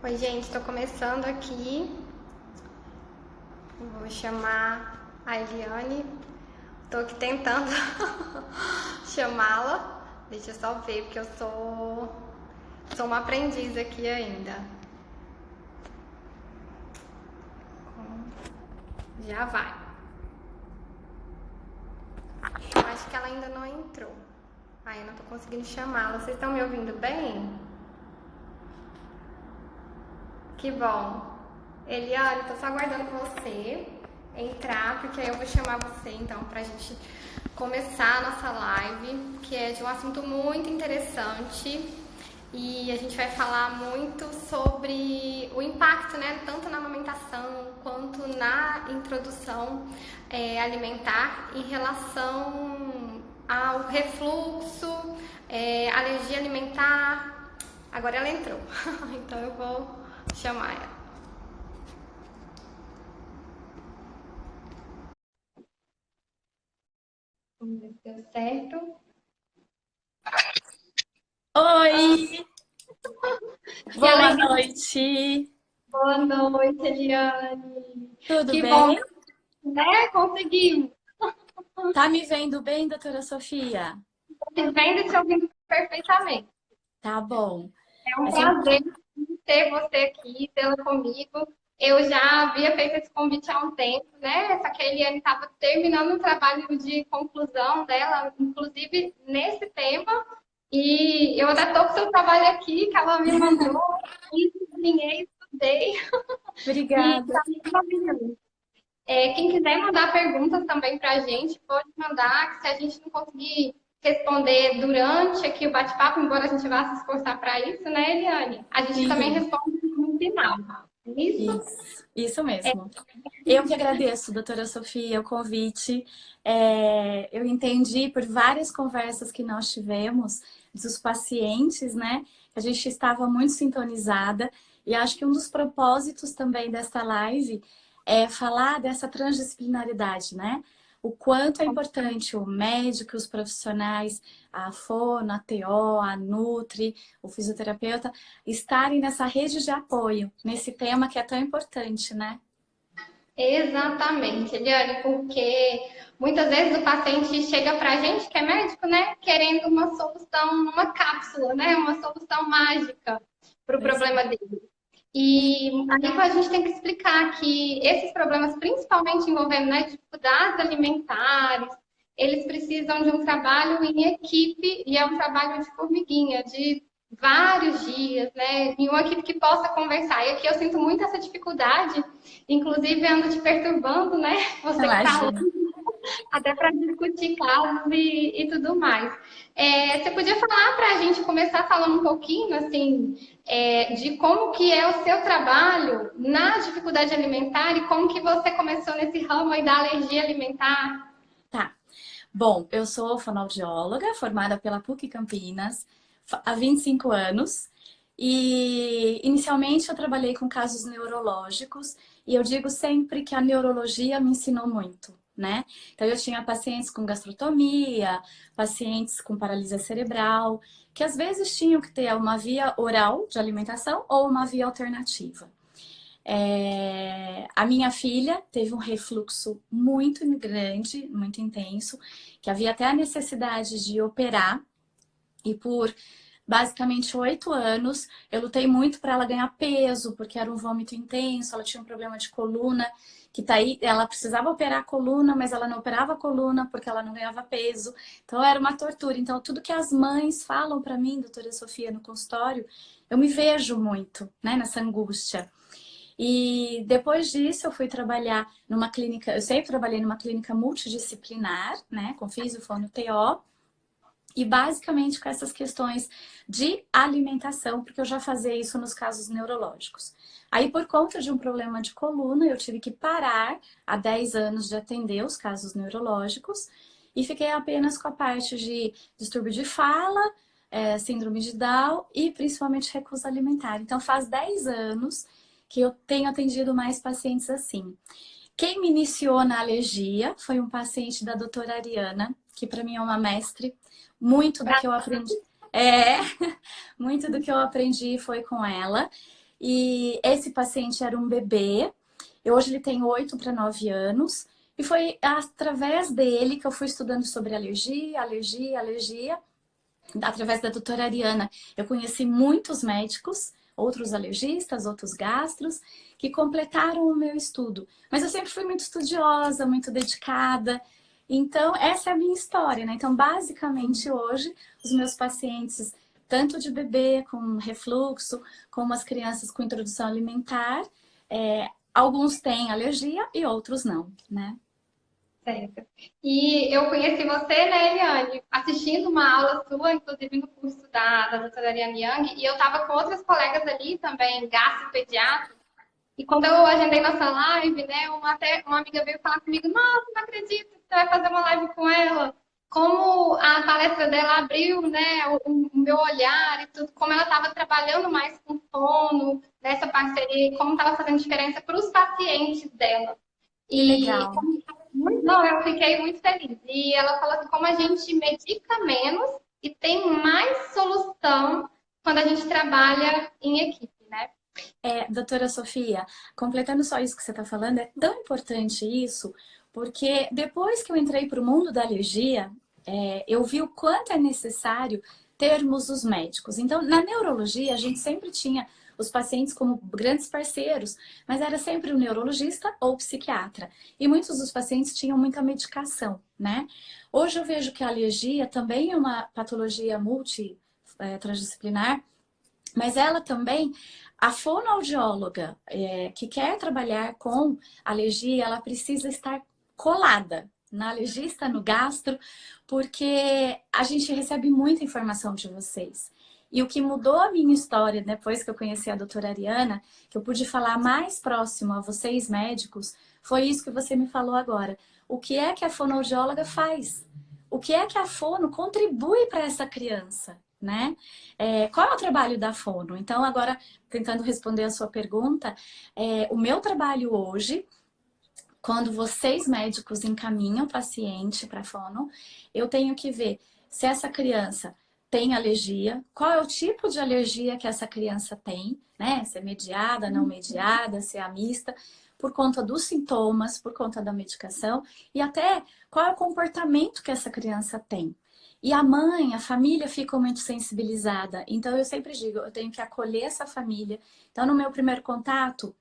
Oi, gente, estou começando aqui. Vou chamar a Eliane. Estou aqui tentando chamá-la. Deixa eu só ver, porque eu sou uma aprendiz aqui ainda. Já vai. Eu acho que ela ainda não entrou. Eu não estou conseguindo chamá-la. Vocês estão me ouvindo bem? Que bom. Eliane, tô só aguardando você entrar, porque aí eu vou chamar você, então, pra gente começar a nossa live, que é de um assunto muito interessante. E a gente vai falar muito sobre o impacto, né, tanto na amamentação quanto na introdução alimentar em relação ao refluxo, alergia alimentar. Agora ela entrou, então eu vou chamar ela. Vamos ver se deu certo. Oi, E ela boa noite. boa noite, Eliane. Tudo Que bom, bem? né? Conseguimos. Tá me vendo bem, doutora Sofia? Te vendo e te ouvindo perfeitamente. Tá bom. É um A gente, prazer ter você aqui, tê-la comigo. Eu já havia feito esse convite há um tempo, né? Só que a Eliane estava terminando o trabalho de conclusão dela, inclusive nesse tema. E eu ainda estou com o seu trabalho aqui, que ela me mandou, e desenhei, estudei, e obrigada. está muito maravilhoso. Quem quiser mandar perguntas também para a gente, pode mandar, que se a gente não conseguir responder durante aqui o bate-papo, embora a gente vá se esforçar para isso, né, Eliane? A gente também Sim, responde no final. Isso? isso mesmo. Eu que agradeço, doutora Sofia, o convite. Eu entendi por várias conversas que nós tivemos dos pacientes, né? Que a gente estava muito sintonizada. E acho que um dos propósitos também desta live é falar dessa transdisciplinaridade, né? O quanto é importante o médico, os profissionais, a fono, a TO, a Nutri, o fisioterapeuta, estarem nessa rede de apoio, nesse tema que é tão importante, né? Exatamente, Eliane, porque muitas vezes o paciente chega para a gente, que é médico, né, querendo uma solução, uma cápsula, né, uma solução mágica para o Pois problema dele. E aí a gente tem que explicar que esses problemas, principalmente envolvendo, né, dificuldades alimentares, eles precisam de um trabalho em equipe e é um trabalho de formiguinha, de vários dias, né, em uma equipe que possa conversar. E aqui eu sinto muito essa dificuldade, inclusive ando te perturbando, né, você que está lá, Imagina. até para discutir casos e tudo mais. Você podia falar para a gente começar falando um pouquinho, assim, de como que é o seu trabalho na dificuldade alimentar e como que você começou nesse ramo aí da alergia alimentar? Tá. Bom, eu sou fonoaudióloga, formada pela PUC Campinas há 25 anos. E inicialmente eu trabalhei com casos neurológicos e eu digo sempre que a neurologia me ensinou muito, né? Então eu tinha pacientes com gastrotomia, pacientes com paralisia cerebral, que às vezes tinham que ter uma via oral de alimentação ou uma via alternativa. A minha filha teve um refluxo muito grande, muito intenso, que havia até a necessidade de operar, e por basicamente 8 anos eu lutei muito para ela ganhar peso, porque era um vômito intenso, ela tinha um problema de coluna, que tá aí, ela precisava operar a coluna, mas ela não operava a coluna porque ela não ganhava peso. Então era uma tortura. Então tudo que as mães falam para mim, doutora Sofia, no consultório, eu me vejo muito, né, nessa angústia. E depois disso eu fui trabalhar numa clínica, eu sempre trabalhei numa clínica multidisciplinar, né, com fisio, fono, TO, e basicamente com essas questões de alimentação, porque eu já fazia isso nos casos neurológicos. Aí, por conta de um problema de coluna, eu tive que parar há 10 anos de atender os casos neurológicos e fiquei apenas com a parte de distúrbio de fala, síndrome de Down e principalmente recusa alimentar. Então, faz 10 anos que eu tenho atendido mais pacientes assim. Quem me iniciou na alergia foi um paciente da doutora Ariana, que para mim é uma mestre. Muito do que eu aprendi. É, muito do que eu aprendi foi com ela. E esse paciente era um bebê, e hoje ele tem 8 para 9 anos. E foi através dele que eu fui estudando sobre alergia. Através da doutora Ariana, eu conheci muitos médicos, outros alergistas, outros gastros, que completaram o meu estudo. Mas eu sempre fui muito estudiosa, muito dedicada. Então, essa é a minha história, né? Então, basicamente, hoje, os meus pacientes, tanto de bebê com refluxo, como as crianças com introdução alimentar, alguns têm alergia e outros não, né? Certo. E eu conheci você, né, Eliane, assistindo uma aula sua, inclusive no curso da doutora Ariane Young, e eu estava com outras colegas ali também, gastropediatras, e quando eu agendei nossa live, né, uma amiga veio falar comigo, nossa, não acredito que você vai fazer uma live com ela. Como a palestra dela abriu, né, o meu olhar e tudo, como ela estava trabalhando mais com fono, nessa parceria, e como estava fazendo diferença para os pacientes dela. Que E legal. não, eu fiquei muito feliz. E ela falou assim, como a gente medica menos e tem mais solução quando a gente trabalha em equipe, né? Doutora Sofia, completando só isso que você está falando, é tão importante isso, porque depois que eu entrei para o mundo da alergia, eu vi o quanto é necessário termos os médicos. Então, na neurologia, a gente sempre tinha os pacientes como grandes parceiros, mas era sempre o neurologista ou o psiquiatra. E muitos dos pacientes tinham muita medicação, né? Hoje eu vejo que a alergia também é uma patologia transdisciplinar, mas ela também, a fonoaudióloga que quer trabalhar com alergia, ela precisa estar colada na alergista, no gastro, porque a gente recebe muita informação de vocês. E o que mudou a minha história depois que eu conheci a doutora Ariana, que eu pude falar mais próximo a vocês médicos, foi isso que você me falou agora. O que é que a fonoaudióloga faz? O que é que a fono contribui para essa criança, né? Qual é o trabalho da fono? Então, agora, tentando responder a sua pergunta, o meu trabalho hoje, quando vocês médicos encaminham o paciente para fono, eu tenho que ver se essa criança tem alergia, qual é o tipo de alergia que essa criança tem, né? Se é mediada, não mediada, se é a mista, por conta dos sintomas, por conta da medicação e até qual é o comportamento que essa criança tem. E a mãe, a família fica muito sensibilizada. Então eu sempre digo, eu tenho que acolher essa família. Então no meu primeiro contato,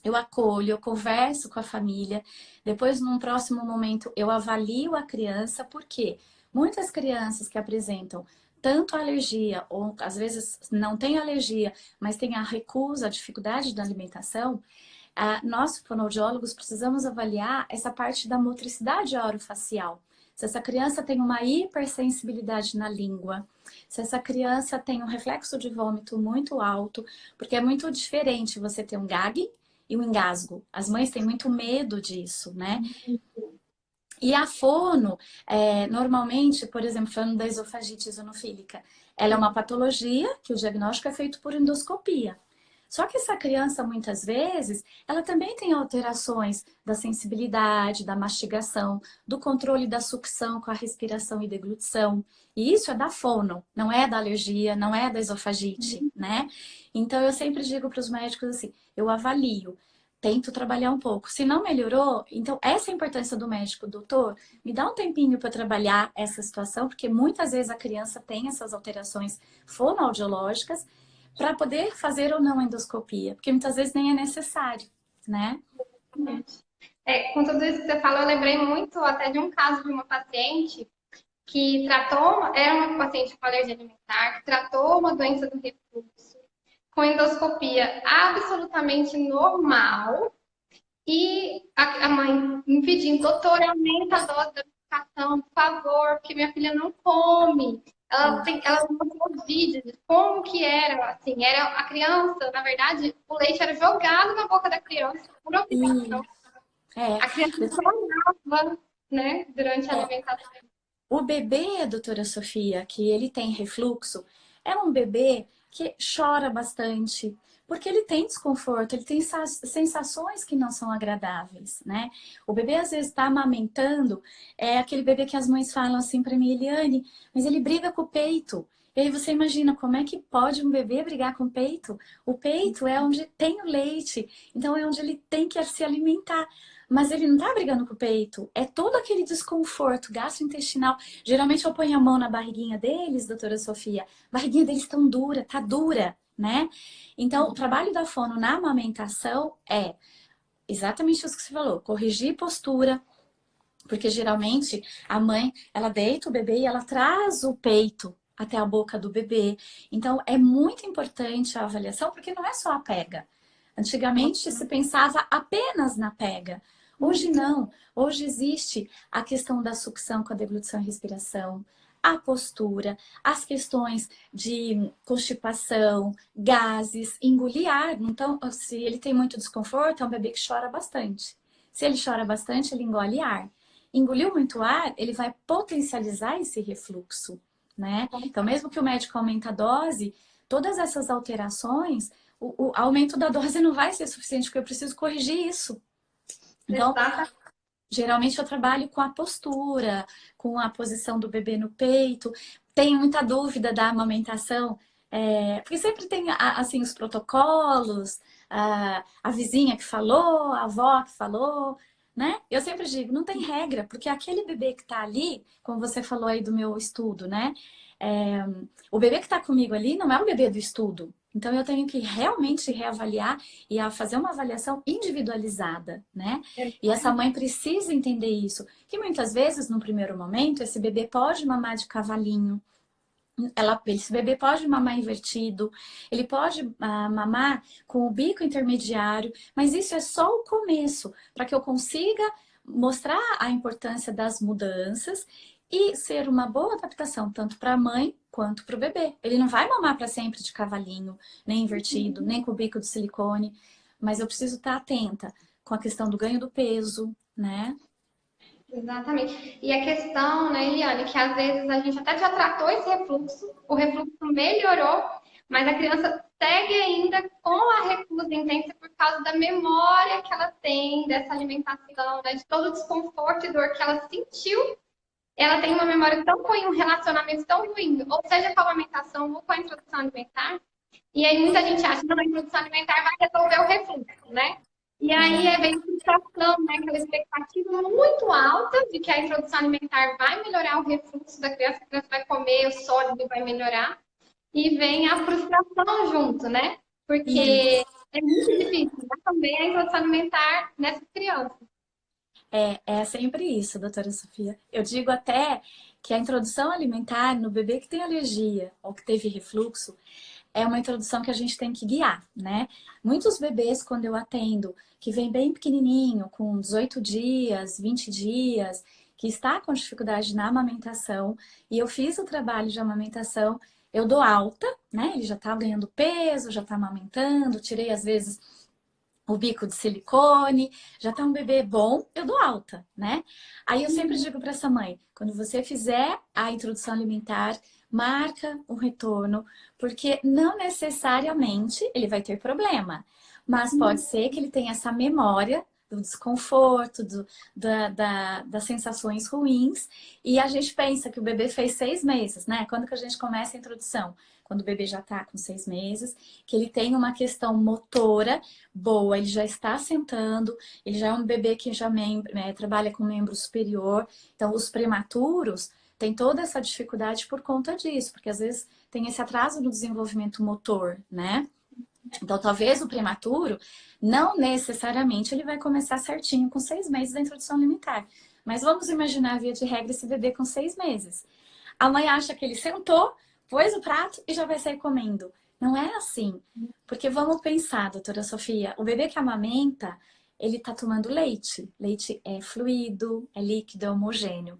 eu acolho, eu converso com a família. Depois, num próximo momento, eu avalio a criança, porque muitas crianças que apresentam tanto alergia, ou às vezes não tem alergia, mas tem a recusa, a dificuldade da alimentação, nós, fonoaudiólogos, precisamos avaliar essa parte da motricidade orofacial. Se essa criança tem uma hipersensibilidade na língua, se essa criança tem um reflexo de vômito muito alto, porque é muito diferente você ter um gag e um engasgo. As mães têm muito medo disso, né? E a fono, normalmente, por exemplo, falando da esofagite eosinofílica, ela é uma patologia que o diagnóstico é feito por endoscopia. Só que essa criança, muitas vezes, ela também tem alterações da sensibilidade, da mastigação, do controle da sucção com a respiração e deglutição. E isso é da fono, não é da alergia, não é da esofagite, né? Então, eu sempre digo para os médicos assim, eu avalio, tento trabalhar um pouco. Se não melhorou, então essa é a importância do médico. Doutor, me dá um tempinho para trabalhar essa situação, porque muitas vezes a criança tem essas alterações fonoaudiológicas, para poder fazer ou não endoscopia, porque muitas vezes nem é necessário, né? Com tudo isso que você falou, eu lembrei muito até de um caso de uma paciente que era uma paciente com alergia alimentar, que tratou uma doença do refluxo, com endoscopia absolutamente normal, e a mãe me pedindo, doutora, aumenta a dose da medicação, por favor, porque minha filha não come. Ela mostrou vídeos de como que era, assim, era a criança, na verdade, o leite era jogado na boca da criança por obrigação. A criança chorava, né, durante a alimentação. O bebê, doutora Sofia, que ele tem refluxo, é um bebê que chora bastante, porque ele tem desconforto, ele tem sensações que não são agradáveis, né? O bebê às vezes está amamentando, é aquele bebê que as mães falam assim para mim, Eliane, mas ele briga com o peito, E aí você imagina como é que pode um bebê brigar com o peito? O peito é onde tem o leite, então é onde ele tem que se alimentar. Mas ele não tá brigando com o peito, é todo aquele desconforto gastrointestinal. Geralmente eu ponho a mão na barriguinha deles, doutora Sofia, a barriguinha deles tão dura, tá dura, né? Então o trabalho da fono na amamentação é exatamente isso que você falou, corrigir postura, porque geralmente a mãe, ela deita o bebê e ela traz o peito até a boca do bebê. Então é muito importante a avaliação, porque não é só a pega. Antigamente se pensava apenas na pega. Hoje não. Hoje existe a questão da sucção com a deglutição e respiração, a postura, as questões de constipação, gases, engolir ar. Então, se ele tem muito desconforto, é um bebê que chora bastante. Se ele chora bastante, ele engole ar. Engoliu muito ar, ele vai potencializar esse refluxo, né? Então, mesmo que o médico aumente a dose, todas essas alterações, o aumento da dose não vai ser suficiente, porque eu preciso corrigir isso. Então, geralmente eu trabalho com a postura, com a posição do bebê no peito. Tenho muita dúvida da amamentação, porque sempre tem assim os protocolos, a vizinha que falou, a avó que falou, né? Eu sempre digo, não tem regra, porque aquele bebê que tá ali, como você falou aí do meu estudo, né? O bebê que tá comigo ali não é o bebê do estudo. Então eu tenho que realmente reavaliar e fazer uma avaliação individualizada, né? E essa mãe precisa entender isso, que muitas vezes, no primeiro momento, esse bebê pode mamar de cavalinho, esse bebê pode mamar invertido, ele pode mamar com o bico intermediário, mas isso é só o começo, para que eu consiga mostrar a importância das mudanças e ser uma boa adaptação, tanto para a mãe quanto para o bebê. Ele não vai mamar para sempre de cavalinho, nem invertido, nem com o bico de silicone, mas eu preciso estar atenta com a questão do ganho do peso, né? Exatamente. E a questão, né, Eliane, que às vezes a gente até já tratou esse refluxo, o refluxo melhorou, mas a criança segue ainda com a recusa intensa por causa da memória que ela tem dessa alimentação, né, de todo o desconforto e dor que ela sentiu. Ela tem uma memória tão ruim, um relacionamento tão ruim, ou seja, com a amamentação ou com a introdução alimentar. E aí muita gente acha que a introdução alimentar vai resolver o refluxo, né? E aí vem a frustração, né? Aquela expectativa muito alta de que a introdução alimentar vai melhorar o refluxo da criança, a criança vai comer o sólido e vai melhorar. E vem a frustração junto, né? Porque é muito difícil, mas também a introdução alimentar nessas crianças. É sempre isso, doutora Sofia. Eu digo até que a introdução alimentar no bebê que tem alergia ou que teve refluxo é uma introdução que a gente tem que guiar, né? Muitos bebês, quando eu atendo, que vem bem pequenininho, com 18 dias, 20 dias, que está com dificuldade na amamentação, e eu fiz o trabalho de amamentação, eu dou alta, né? Ele já tá ganhando peso, já tá amamentando, tirei às vezes o bico de silicone, já tá um bebê bom, eu dou alta, né? Aí eu sempre digo para essa mãe, quando você fizer a introdução alimentar, marca o retorno, porque não necessariamente ele vai ter problema, mas pode ser que ele tenha essa memória do desconforto, das sensações ruins, e a gente pensa que o bebê fez 6 meses, né? Quando que a gente começa a introdução? Quando o bebê já está com 6 meses, que ele tem uma questão motora boa, ele já está sentando, ele já é um bebê que já trabalha com membro superior. Então, os prematuros têm toda essa dificuldade por conta disso, porque às vezes tem esse atraso no desenvolvimento motor, né? Então, talvez o prematuro, não necessariamente ele vai começar certinho com 6 meses da introdução alimentar. Mas vamos imaginar, via de regra, esse bebê com 6 meses. A mãe acha que ele sentou, pôs o prato e já vai sair comendo. Não é assim. Porque vamos pensar, doutora Sofia, o bebê que amamenta, ele tá tomando leite. Leite é fluido, é líquido, é homogêneo.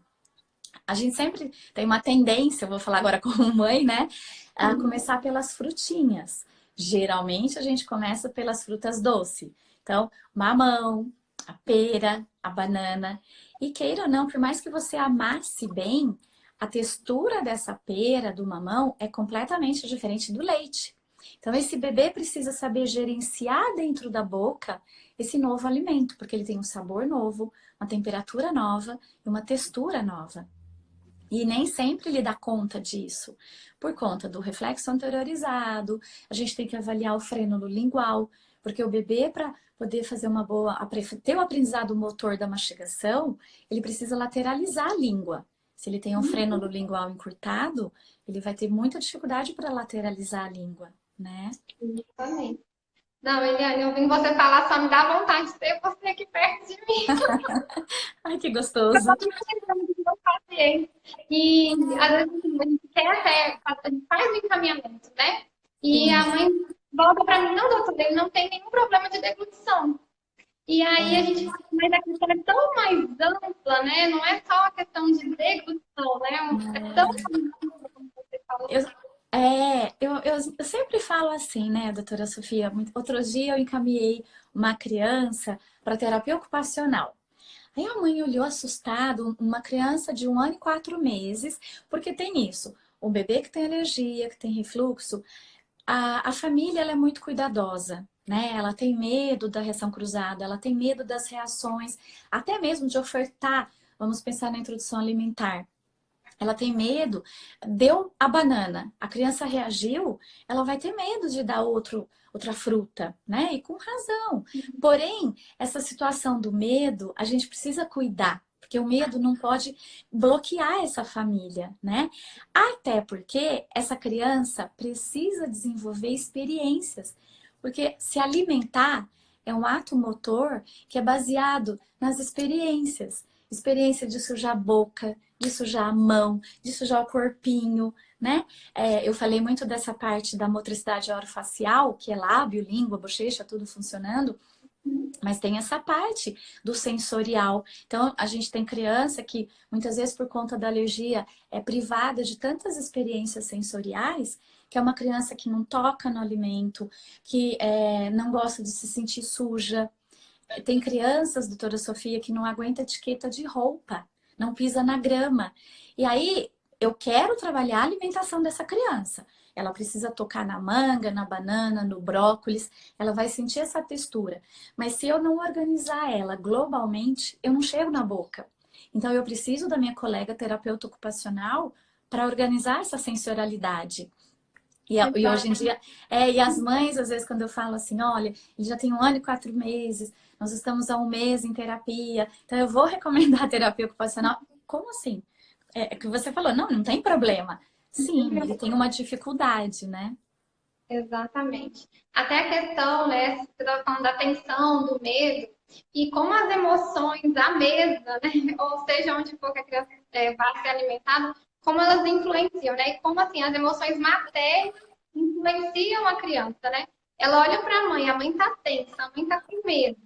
A gente sempre tem uma tendência, eu vou falar agora como mãe, né? A começar pelas frutinhas. Geralmente a gente começa pelas frutas doces. Então, mamão, a pera, a banana. E queira ou não, por mais que você amasse bem, a textura dessa pera, do mamão, é completamente diferente do leite. Então, esse bebê precisa saber gerenciar dentro da boca esse novo alimento, porque ele tem um sabor novo, uma temperatura nova e uma textura nova. E nem sempre ele dá conta disso, por conta do reflexo anteriorizado. A gente tem que avaliar o frênulo lingual, porque o bebê, para poder fazer uma boa, ter o aprendizado motor da mastigação, ele precisa lateralizar a língua. Se ele tem um frênulo lingual encurtado, ele vai ter muita dificuldade para lateralizar a língua, né? Exatamente. Não, Eliane, ouvindo você falar só me dá vontade de ter você aqui perto de mim. Ai, que Eu gostoso! tô imaginando dos meus pacientes. E às vezes assim, a gente quer até, a gente faz o encaminhamento, né? E a Sim, mãe volta para mim, não, doutor, ele não tem nenhum problema de deglutição. E aí a gente fala, mas a questão é tão mais ampla, né? Não é só a questão de deglutição, né? É tão mais ampla, como você falou. Eu, eu sempre falo assim, né, doutora Sofia? Outro dia eu encaminhei uma criança para terapia ocupacional. Aí a mãe olhou assustado, uma criança de 1 ano e 4 meses, porque tem isso. O bebê que tem alergia, que tem refluxo, a família ela é muito cuidadosa, né? Ela tem medo da reação cruzada, ela tem medo das reações, até mesmo de ofertar. Vamos pensar na introdução alimentar. Ela tem medo, deu a banana, a criança reagiu, ela vai ter medo de dar outra fruta, né? E com razão. Porém, essa situação do medo, a gente precisa cuidar, porque o medo não pode bloquear essa família, né? Até porque essa criança precisa desenvolver experiências, porque se alimentar é um ato motor que é baseado nas experiências. Experiência de sujar a boca, de sujar a mão, de sujar o corpinho, né? Eu falei muito dessa parte da motricidade orofacial, que é lábio, língua, bochecha, tudo funcionando, mas tem essa parte do sensorial. Então, a gente tem criança que, muitas vezes, por conta da alergia, é privada de tantas experiências sensoriais, que é uma criança que não toca no alimento, que não gosta de se sentir suja. Tem crianças, doutora Sofia, que não aguenta etiqueta de roupa, não pisa na grama. E aí, eu quero trabalhar a alimentação dessa criança. Ela precisa tocar na manga, na banana, no brócolis, ela vai sentir essa textura. Mas se eu não organizar ela globalmente, eu não chego na boca. Então, eu preciso da minha colega terapeuta ocupacional para organizar essa sensorialidade. E hoje em dia, e as mães, às vezes, quando eu falo assim, olha, ele já tem 1 ano e 4 meses, nós estamos há 1 mês em terapia, então eu vou recomendar a terapia ocupacional. Como assim? É que você falou, não tem problema. Sim, ele tem uma dificuldade, né? Exatamente. Até a questão, né, você estava falando da tensão, do medo, e como as emoções à mesa, né, ou seja, onde for que a criança vai ser alimentada, como elas influenciam, né, e como, assim, as emoções maternas influenciam a criança, né? Ela olha para a mãe tá tensa, a mãe tá com medo.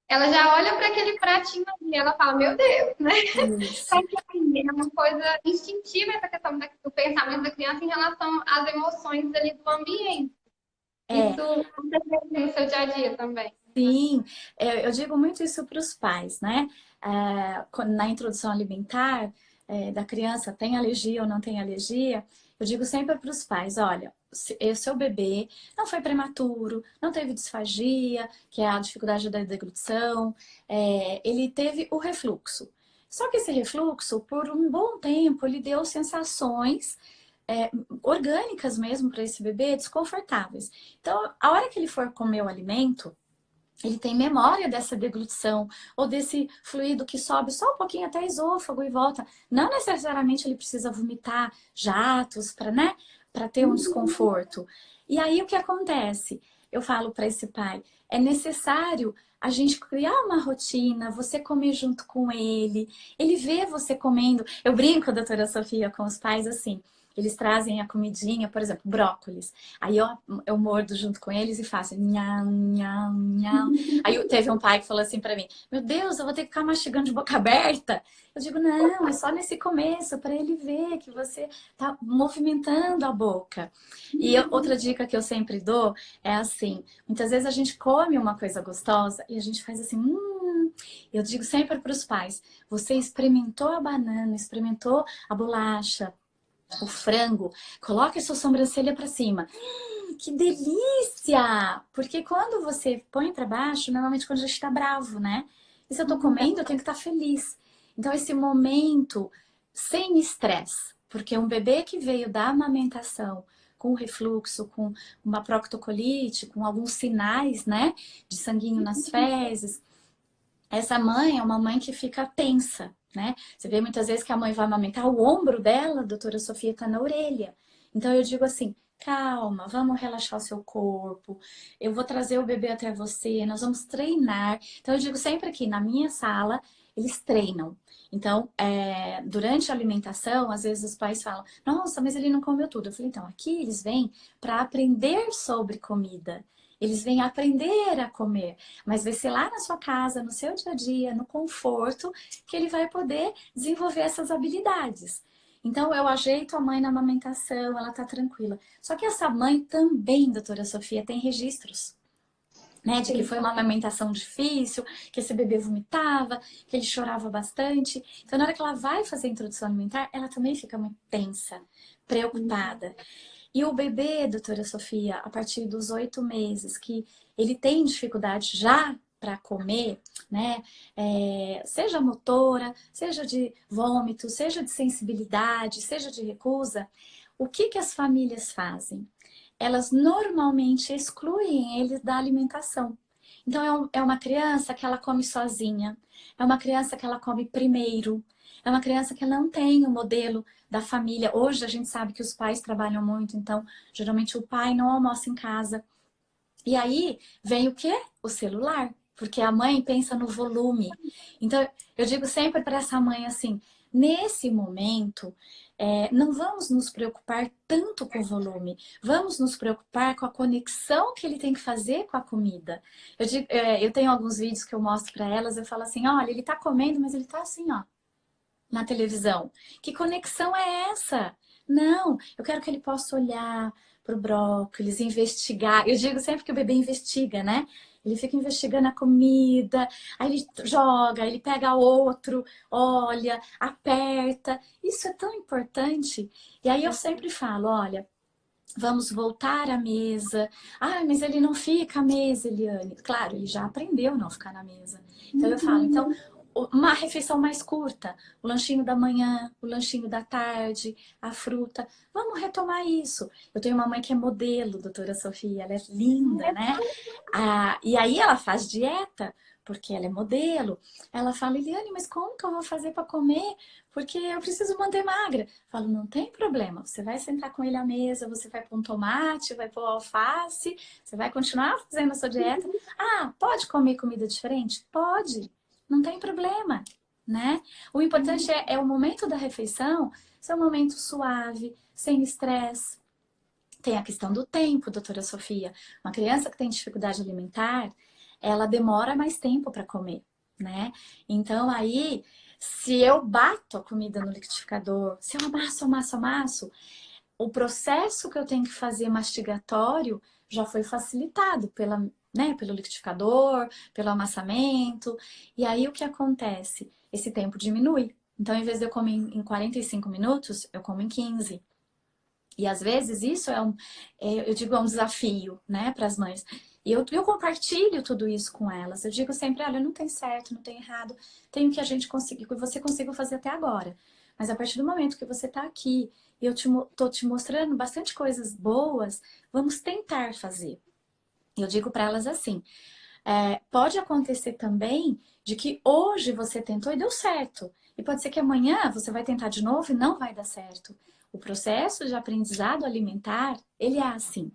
Ela já olha para aquele pratinho ali, ela fala, meu Deus, né? Isso. É uma coisa instintiva essa questão do pensamento da criança em relação às emoções ali do ambiente. É, Isso acontece no seu dia a dia também. sim, eu digo muito isso para os pais, né? Na introdução alimentar da criança, tem alergia ou não tem alergia, eu digo sempre para os pais, olha, seu bebê não foi prematuro, não teve disfagia, que é a dificuldade da deglutição, ele teve o refluxo. Só que esse refluxo, por um bom tempo, ele deu sensações orgânicas mesmo para esse bebê, desconfortáveis. Então, a hora que ele for comer o alimento, ele tem memória dessa deglutição ou desse fluido que sobe só um pouquinho até esôfago e volta. Não necessariamente ele precisa vomitar jatos para, né, para ter um desconforto. E aí o que acontece? Eu falo para esse pai, é necessário a gente criar uma rotina, você comer junto com ele vê você comendo. Eu brinco, doutora Sofia, com os pais assim. Eles trazem a comidinha, por exemplo, brócolis. Aí eu mordo junto com eles e faço nham, nham, nham. Aí teve um pai que falou assim pra mim, meu Deus, eu vou ter que ficar mastigando de boca aberta. Eu digo, não, é só nesse começo, para ele ver que você tá movimentando a boca. E outra dica que eu sempre dou é assim, muitas vezes a gente come uma coisa gostosa e a gente faz assim, Eu digo sempre para os pais, você experimentou a banana, experimentou a bolacha, o frango, coloque a sua sobrancelha para cima. Que delícia! Porque quando você põe para baixo, normalmente quando a gente está bravo, né? E se eu tô comendo, eu tenho que estar feliz. Então esse momento sem estresse. Porque um bebê que veio da amamentação com refluxo, com uma proctocolite, com alguns sinais, né, de sanguinho nas fezes, essa mãe é uma mãe que fica tensa, né? Você vê muitas vezes que a mãe vai amamentar, o ombro dela, doutora Sofia, tá na orelha. Então eu digo assim, calma, vamos relaxar o seu corpo, eu vou trazer o bebê até você, nós vamos treinar. Então eu digo sempre aqui, na minha sala, eles treinam. Então, durante a alimentação, às vezes os pais falam, nossa, mas ele não comeu tudo. Eu falei, então, aqui eles vêm para aprender sobre comida. Eles vêm aprender a comer, mas vai ser lá na sua casa, no seu dia a dia, no conforto, que ele vai poder desenvolver essas habilidades. Então, eu ajeito a mãe na amamentação, ela tá tranquila. Só que essa mãe também, doutora Sofia, tem registros, né? De que foi uma amamentação difícil, que esse bebê vomitava, que ele chorava bastante. Então, na hora que ela vai fazer a introdução alimentar, ela também fica muito tensa, preocupada. E o bebê, doutora Sofia, a partir dos 8 meses, que ele tem dificuldade já para comer, né? Seja motora, seja de vômito, seja de sensibilidade, seja de recusa, o que que as famílias fazem? Elas normalmente excluem eles da alimentação. Então é uma criança que ela come sozinha, é uma criança que ela come primeiro, é uma criança que não tem o modelo da família. Hoje a gente sabe que os pais trabalham muito, então geralmente o pai não almoça em casa. E aí vem o quê? O celular, porque a mãe pensa no volume. Então eu digo sempre para essa mãe assim, nesse momento, não vamos nos preocupar tanto com o volume, vamos nos preocupar com a conexão que ele tem que fazer com a comida. Eu tenho alguns vídeos que eu mostro para elas, eu falo assim, olha, ele tá comendo, mas ele tá assim, ó, na televisão. Que conexão é essa? Não, eu quero que ele possa olhar pro brócolis, investigar. Eu digo sempre que o bebê investiga, né? Ele fica investigando a comida, aí ele joga, ele pega outro, olha, aperta. Isso é tão importante. E aí eu sempre falo, olha, vamos voltar à mesa. Ah, mas ele não fica à mesa, Eliane. Claro, ele já aprendeu a não ficar na mesa. Então eu falo, então, uma refeição mais curta, o lanchinho da manhã, o lanchinho da tarde, a fruta. Vamos retomar isso. Eu tenho uma mãe que é modelo, doutora Sofia, ela é linda, né? E aí ela faz dieta, porque ela é modelo. Ela fala, Eliane, mas como que eu vou fazer para comer? Porque eu preciso manter magra. Eu falo, não tem problema, você vai sentar com ele à mesa, você vai pôr um tomate, vai pôr alface, você vai continuar fazendo a sua dieta. Ah, pode comer comida diferente? Pode, não tem problema, né? O importante é o momento da refeição ser um momento suave, sem estresse. Tem a questão do tempo, doutora Sofia. Uma criança que tem dificuldade alimentar, ela demora mais tempo para comer, né? Então aí, se eu bato a comida no liquidificador, se eu amasso, o processo que eu tenho que fazer mastigatório já foi facilitado pelo liquidificador, pelo amassamento. E aí o que acontece? Esse tempo diminui. Então, em vez de eu comer em 45 minutos, eu como em 15. E às vezes isso eu digo, é um desafio, né, para as mães. E eu compartilho tudo isso com elas. Eu digo sempre, olha, não tem certo, não tem errado, tem o que a gente conseguiu, que você conseguiu fazer até agora. Mas a partir do momento que você está aqui e eu tô te mostrando bastante coisas boas, vamos tentar fazer. Eu digo para elas assim, pode acontecer também de que hoje você tentou e deu certo. E pode ser que amanhã você vai tentar de novo e não vai dar certo. O processo de aprendizado alimentar, ele é assim,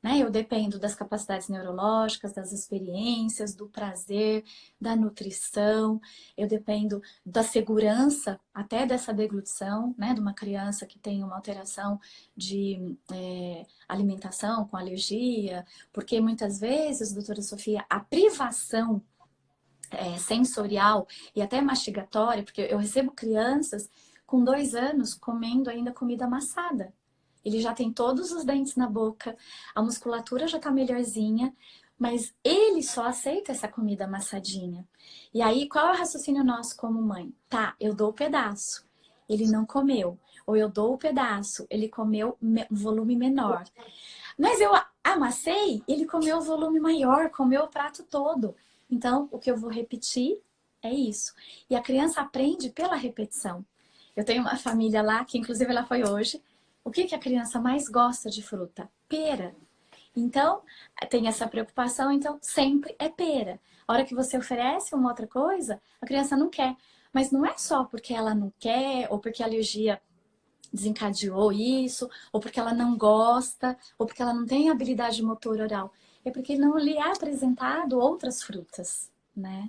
né? Eu dependo das capacidades neurológicas, das experiências, do prazer, da nutrição, eu dependo da segurança, até dessa deglutição, né? De uma criança que tem uma alteração de alimentação com alergia, porque muitas vezes, doutora Sofia, a privação sensorial e até mastigatória, porque eu recebo crianças com 2 anos comendo ainda comida amassada. Ele já tem todos os dentes na boca, a musculatura já tá melhorzinha, mas ele só aceita essa comida amassadinha. E aí, qual é o raciocínio nosso como mãe? Tá, eu dou o pedaço, ele não comeu. Ou eu dou o pedaço, ele comeu um volume menor. Mas eu amassei, ele comeu o volume maior, comeu o prato todo. Então, o que eu vou repetir é isso. E a criança aprende pela repetição. Eu tenho uma família lá, que inclusive ela foi hoje. O que que a criança mais gosta de fruta? Pera. Então, tem essa preocupação, então sempre é pera. A hora que você oferece uma outra coisa, a criança não quer. Mas não é só porque ela não quer, ou porque a alergia desencadeou isso, ou porque ela não gosta, ou porque ela não tem habilidade motor oral. É porque não lhe é apresentado outras frutas, né?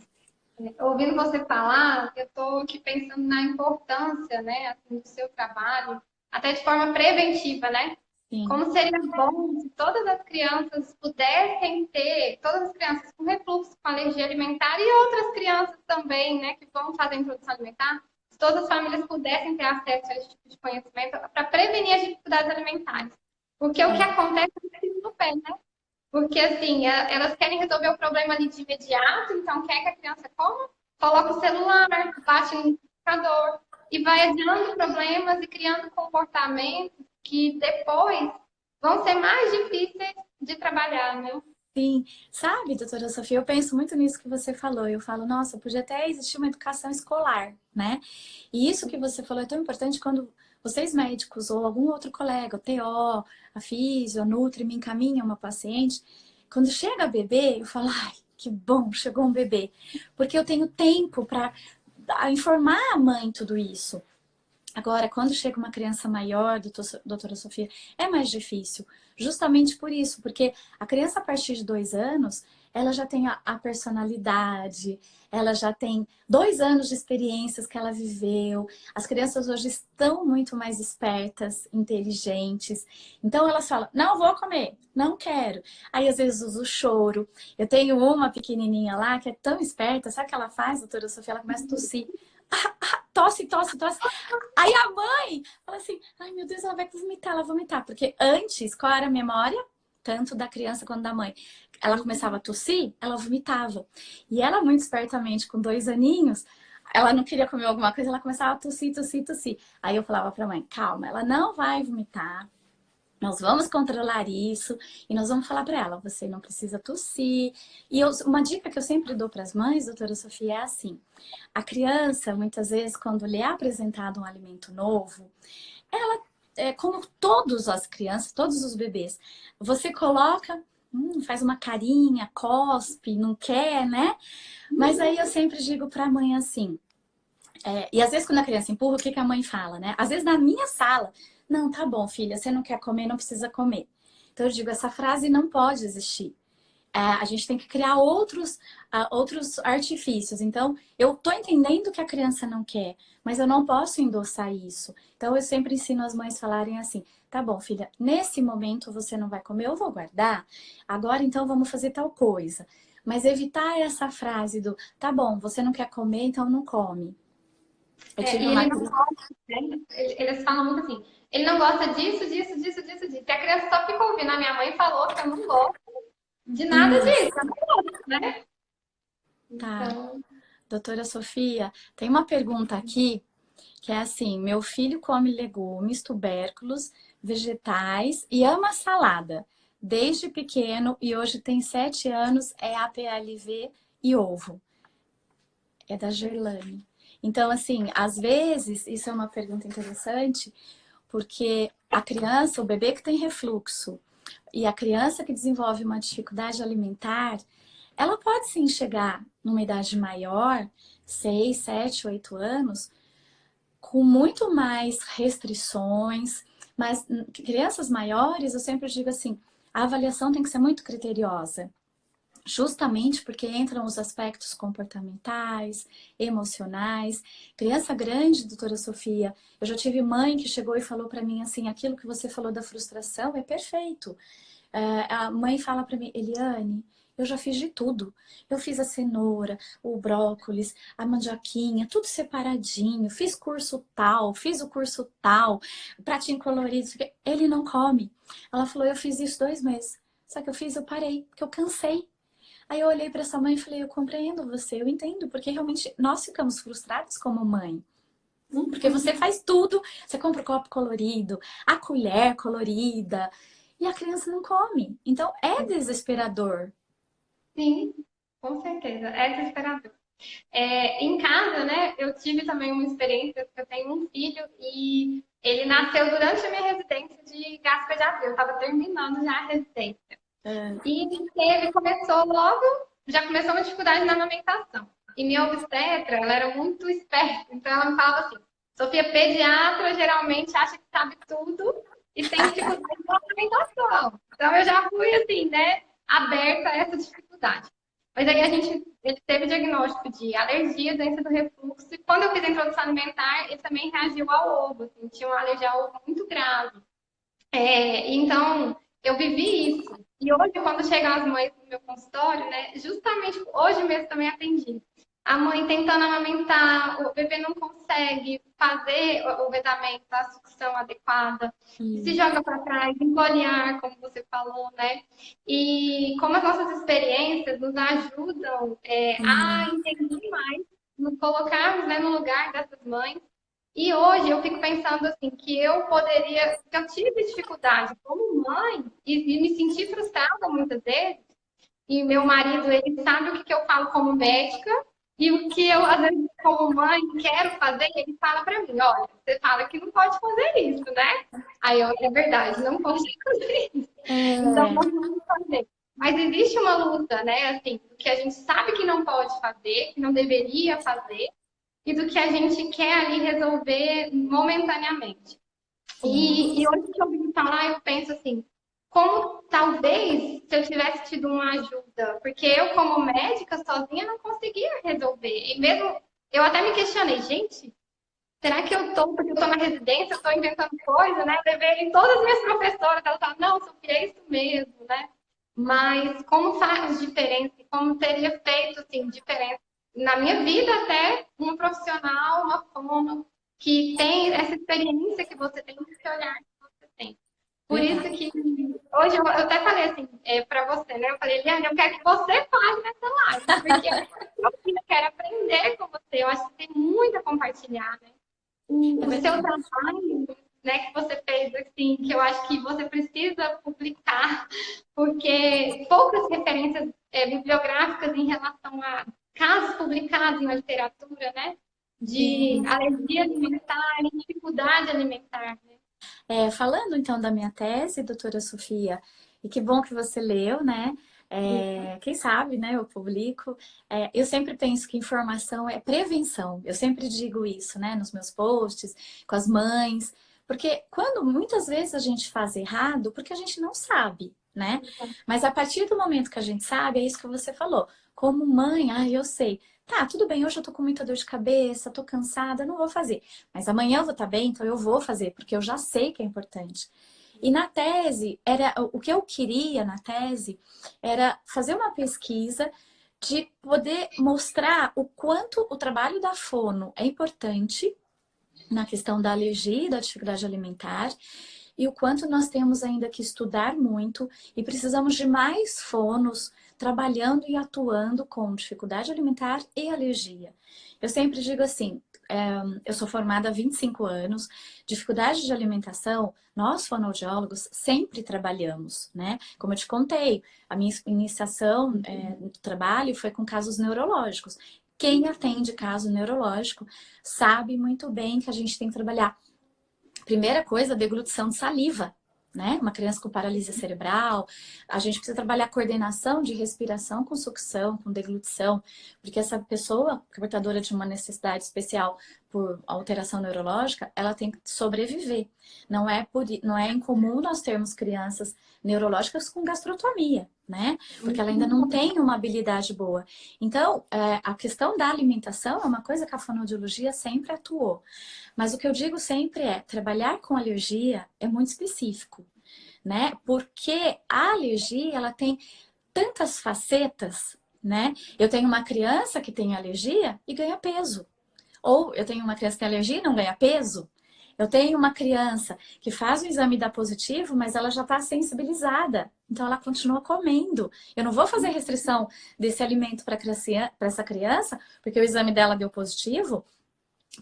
Ouvindo você falar, eu estou aqui pensando na importância, né, assim, do seu trabalho, até de forma preventiva, né? Sim. Como seria bom se todas as crianças pudessem ter, todas as crianças com refluxo, com alergia alimentar e outras crianças também, né, que vão fazer introdução alimentar, se todas as famílias pudessem ter acesso a esse tipo de conhecimento para prevenir as dificuldades alimentares. Porque o que É. acontece é que no pé, né? Porque, assim, elas querem resolver o problema ali de imediato, então quer que a criança coma, coloca o celular, bate no computador e vai adiando problemas e criando comportamentos que depois vão ser mais difíceis de trabalhar, né? Sim, sabe, doutora Sofia, eu penso muito nisso que você falou. Eu falo, nossa, podia até existir uma educação escolar, né? E isso que você falou é tão importante quando vocês médicos ou algum outro colega, o TO, a físio, a Nutri, me encaminham uma paciente. Quando chega bebê, eu falo, ai, que bom, chegou um bebê. Porque eu tenho tempo para informar a mãe tudo isso. Agora, quando chega uma criança maior, doutora Sofia, é mais difícil. Justamente por isso, porque a criança a partir de 2 anos, ela já tem a personalidade, ela já tem 2 anos de experiências que ela viveu. As crianças hoje estão muito mais espertas, inteligentes. Então elas falam, não vou comer, não quero. Aí às vezes usa o choro. Eu tenho uma pequenininha lá que é tão esperta, sabe o que ela faz, doutora Sofia? Ela começa a tossir. Tosse, tosse, tosse. Aí a mãe fala assim, ai meu Deus, ela vai vomitar, ela vai vomitar. Porque antes, qual era a memória? Tanto da criança quanto da mãe. Ela começava a tossir, ela vomitava. E ela, muito espertamente, com 2 aninhos, ela não queria comer alguma coisa, ela começava a tossir, tossir, tossir. Aí eu falava pra mãe, calma, ela não vai vomitar. Nós vamos controlar isso e nós vamos falar para ela, você não precisa tossir. E uma dica que eu sempre dou para as mães, doutora Sofia, é assim: a criança, muitas vezes, quando lhe é apresentado um alimento novo, ela, como todas as crianças, todos os bebês, você coloca, faz uma carinha, cospe, não quer, né? Mas aí eu sempre digo para a mãe assim, e às vezes quando a criança empurra, o que que a mãe fala, né? Às vezes na minha sala, não, tá bom, filha, você não quer comer, não precisa comer. Então eu digo, essa frase não pode existir. A gente tem que criar outros artifícios. Então, eu tô entendendo que a criança não quer, mas eu não posso endossar isso. Então, eu sempre ensino as mães a falarem assim, tá bom, filha, nesse momento você não vai comer, eu vou guardar. Agora, então, vamos fazer tal coisa. Mas evitar essa frase do, tá bom, você não quer comer, então não come. Eu tive E uma... ele não gosta, né? Eles falam muito assim, ele não gosta disso, disso, disso, disso, disso. E a criança só fica ouvindo, a minha mãe falou que eu não gosto de nada Isso, disso, eu não gosto, né? tá. Então, Doutora Sofia, tem uma pergunta aqui que é assim: meu filho come legumes, tubérculos, vegetais e ama salada desde pequeno e hoje tem 7 anos, é APLV e ovo. É da Gerlane. Então, assim, às vezes, isso é uma pergunta interessante, porque a criança, o bebê que tem refluxo e a criança que desenvolve uma dificuldade alimentar, ela pode sim chegar numa idade maior, 6, 7, 8 anos, com muito mais restrições, mas crianças maiores, eu sempre digo assim, a avaliação tem que ser muito criteriosa, justamente porque entram os aspectos comportamentais, emocionais. Criança grande, doutora Sofia, eu já tive mãe que chegou e falou para mim assim, aquilo que você falou da frustração é perfeito. A mãe fala para mim, Eliane, eu já fiz de tudo. Eu fiz a cenoura, o brócolis, a mandioquinha, tudo separadinho. Fiz curso tal, fiz o curso tal, pratinho colorido. Ele não come. Ela falou, eu fiz isso 2 meses. Só que eu parei, porque eu cansei. Aí eu olhei para essa mãe e falei, eu compreendo você, eu entendo, porque realmente nós ficamos frustrados como mãe. Porque você faz tudo, você compra o copo colorido, a colher colorida, e a criança não come. Então é desesperador. sim, com certeza, é desesperador. Em casa, né, eu tive também uma experiência, eu tenho um filho e ele nasceu durante a minha residência de gastro-pediatria. Eu estava terminando já a residência. É. E ele começou logo, já começou uma dificuldade na amamentação. E minha obstetra, ela era muito esperta, então ela me falava assim, Sofia, pediatra geralmente acha que sabe tudo e tem dificuldade na amamentação. Então eu já fui assim, né, aberta a essa dificuldade. Mas aí ele teve diagnóstico de alergia, doença do refluxo, e quando eu fiz a introdução alimentar, ele também reagiu ao ovo, assim, tinha uma alergia ao ovo muito grave. Então, eu vivi isso. E hoje, quando chegam as mães no meu consultório, né, justamente hoje mesmo também atendi. A mãe tentando amamentar, o bebê não consegue fazer o vedamento, a sucção adequada, se joga para trás, engole ar, como você falou, né? E como as nossas experiências nos ajudam a entender mais, nos colocarmos, né, no lugar dessas mães. E hoje eu fico pensando assim, que que eu tive dificuldade como mãe e me senti frustrada muitas vezes. E meu marido, ele sabe o que eu falo como médica e o que eu, às vezes, como mãe, quero fazer, ele fala para mim, olha, você fala que não pode fazer isso, né? Aí eu, é verdade, não pode fazer isso. Então, não vamos fazer. Mas existe uma luta, né, assim, do que a gente sabe que não pode fazer, que não deveria fazer, e do que a gente quer ali resolver momentaneamente. E hoje que eu vim falar, eu penso assim, como talvez se eu tivesse tido uma ajuda, porque eu como médica sozinha não conseguia resolver. E mesmo eu até me questionei, gente, será que eu tô, porque eu tô na residência, eu tô inventando coisa, né? Eu levei todas as minhas professoras, elas falaram, não, Sofia, é isso mesmo, né? Mas como faz diferença, como teria feito, assim, diferença na minha vida até um profissional, uma fono, que tem essa experiência que você tem, esse olhar que você tem. Por isso Verdade. que hoje eu até falei assim, para você, né? Eu falei, Eliane, eu quero que você fale nessa live, porque eu quero aprender com você. Eu acho que tem muito a compartilhar, né? O seu trabalho, né, que você fez, assim, que eu acho que você precisa publicar, porque poucas referências bibliográficas em relação a casos publicados na literatura, né, de Sim. alergia alimentar e dificuldade alimentar, né? Falando então da minha tese, doutora Sofia, e que bom que você leu, né? Quem sabe, né? Eu publico. Eu sempre penso que informação é prevenção. Eu sempre digo isso, né? Nos meus posts, com as mães. Porque quando muitas vezes a gente faz errado, porque a gente não sabe, né? Mas a partir do momento que a gente sabe, é isso que você falou. Como mãe, eu sei. Tá, tudo bem, hoje eu tô com muita dor de cabeça, tô cansada, não vou fazer. Mas amanhã eu vou estar bem, então eu vou fazer, porque eu já sei que é importante. E na tese, o que eu queria na tese era fazer uma pesquisa de poder mostrar o quanto o trabalho da fono é importante na questão da alergia e da dificuldade alimentar, e o quanto nós temos ainda que estudar muito e precisamos de mais fonos trabalhando e atuando com dificuldade alimentar e alergia. Eu sempre digo assim, eu sou formada há 25 anos, dificuldade de alimentação, nós fonoaudiólogos sempre trabalhamos, né? Como eu te contei, a minha iniciação no trabalho foi com casos neurológicos. Quem atende caso neurológico sabe muito bem que a gente tem que trabalhar. Primeira coisa, deglutição de saliva, né? Uma criança com paralisia cerebral, a gente precisa trabalhar coordenação de respiração com sucção, com deglutição, porque essa pessoa, portadora de uma necessidade especial por alteração neurológica, ela tem que sobreviver. Não é incomum nós termos crianças neurológicas com gastrotomia, né? Porque ela ainda não tem uma habilidade boa. Então, a questão da alimentação é uma coisa que a fonoaudiologia sempre atuou. Mas o que eu digo sempre é, trabalhar com alergia é muito específico, né? Porque a alergia, ela tem tantas facetas, né? Eu tenho uma criança que tem alergia e ganha peso. Ou eu tenho uma criança que tem alergia e não ganha peso. Eu tenho uma criança que faz o exame e dá positivo, mas ela já está sensibilizada. Então ela continua comendo. Eu não vou fazer restrição desse alimento para essa criança, porque o exame dela deu positivo,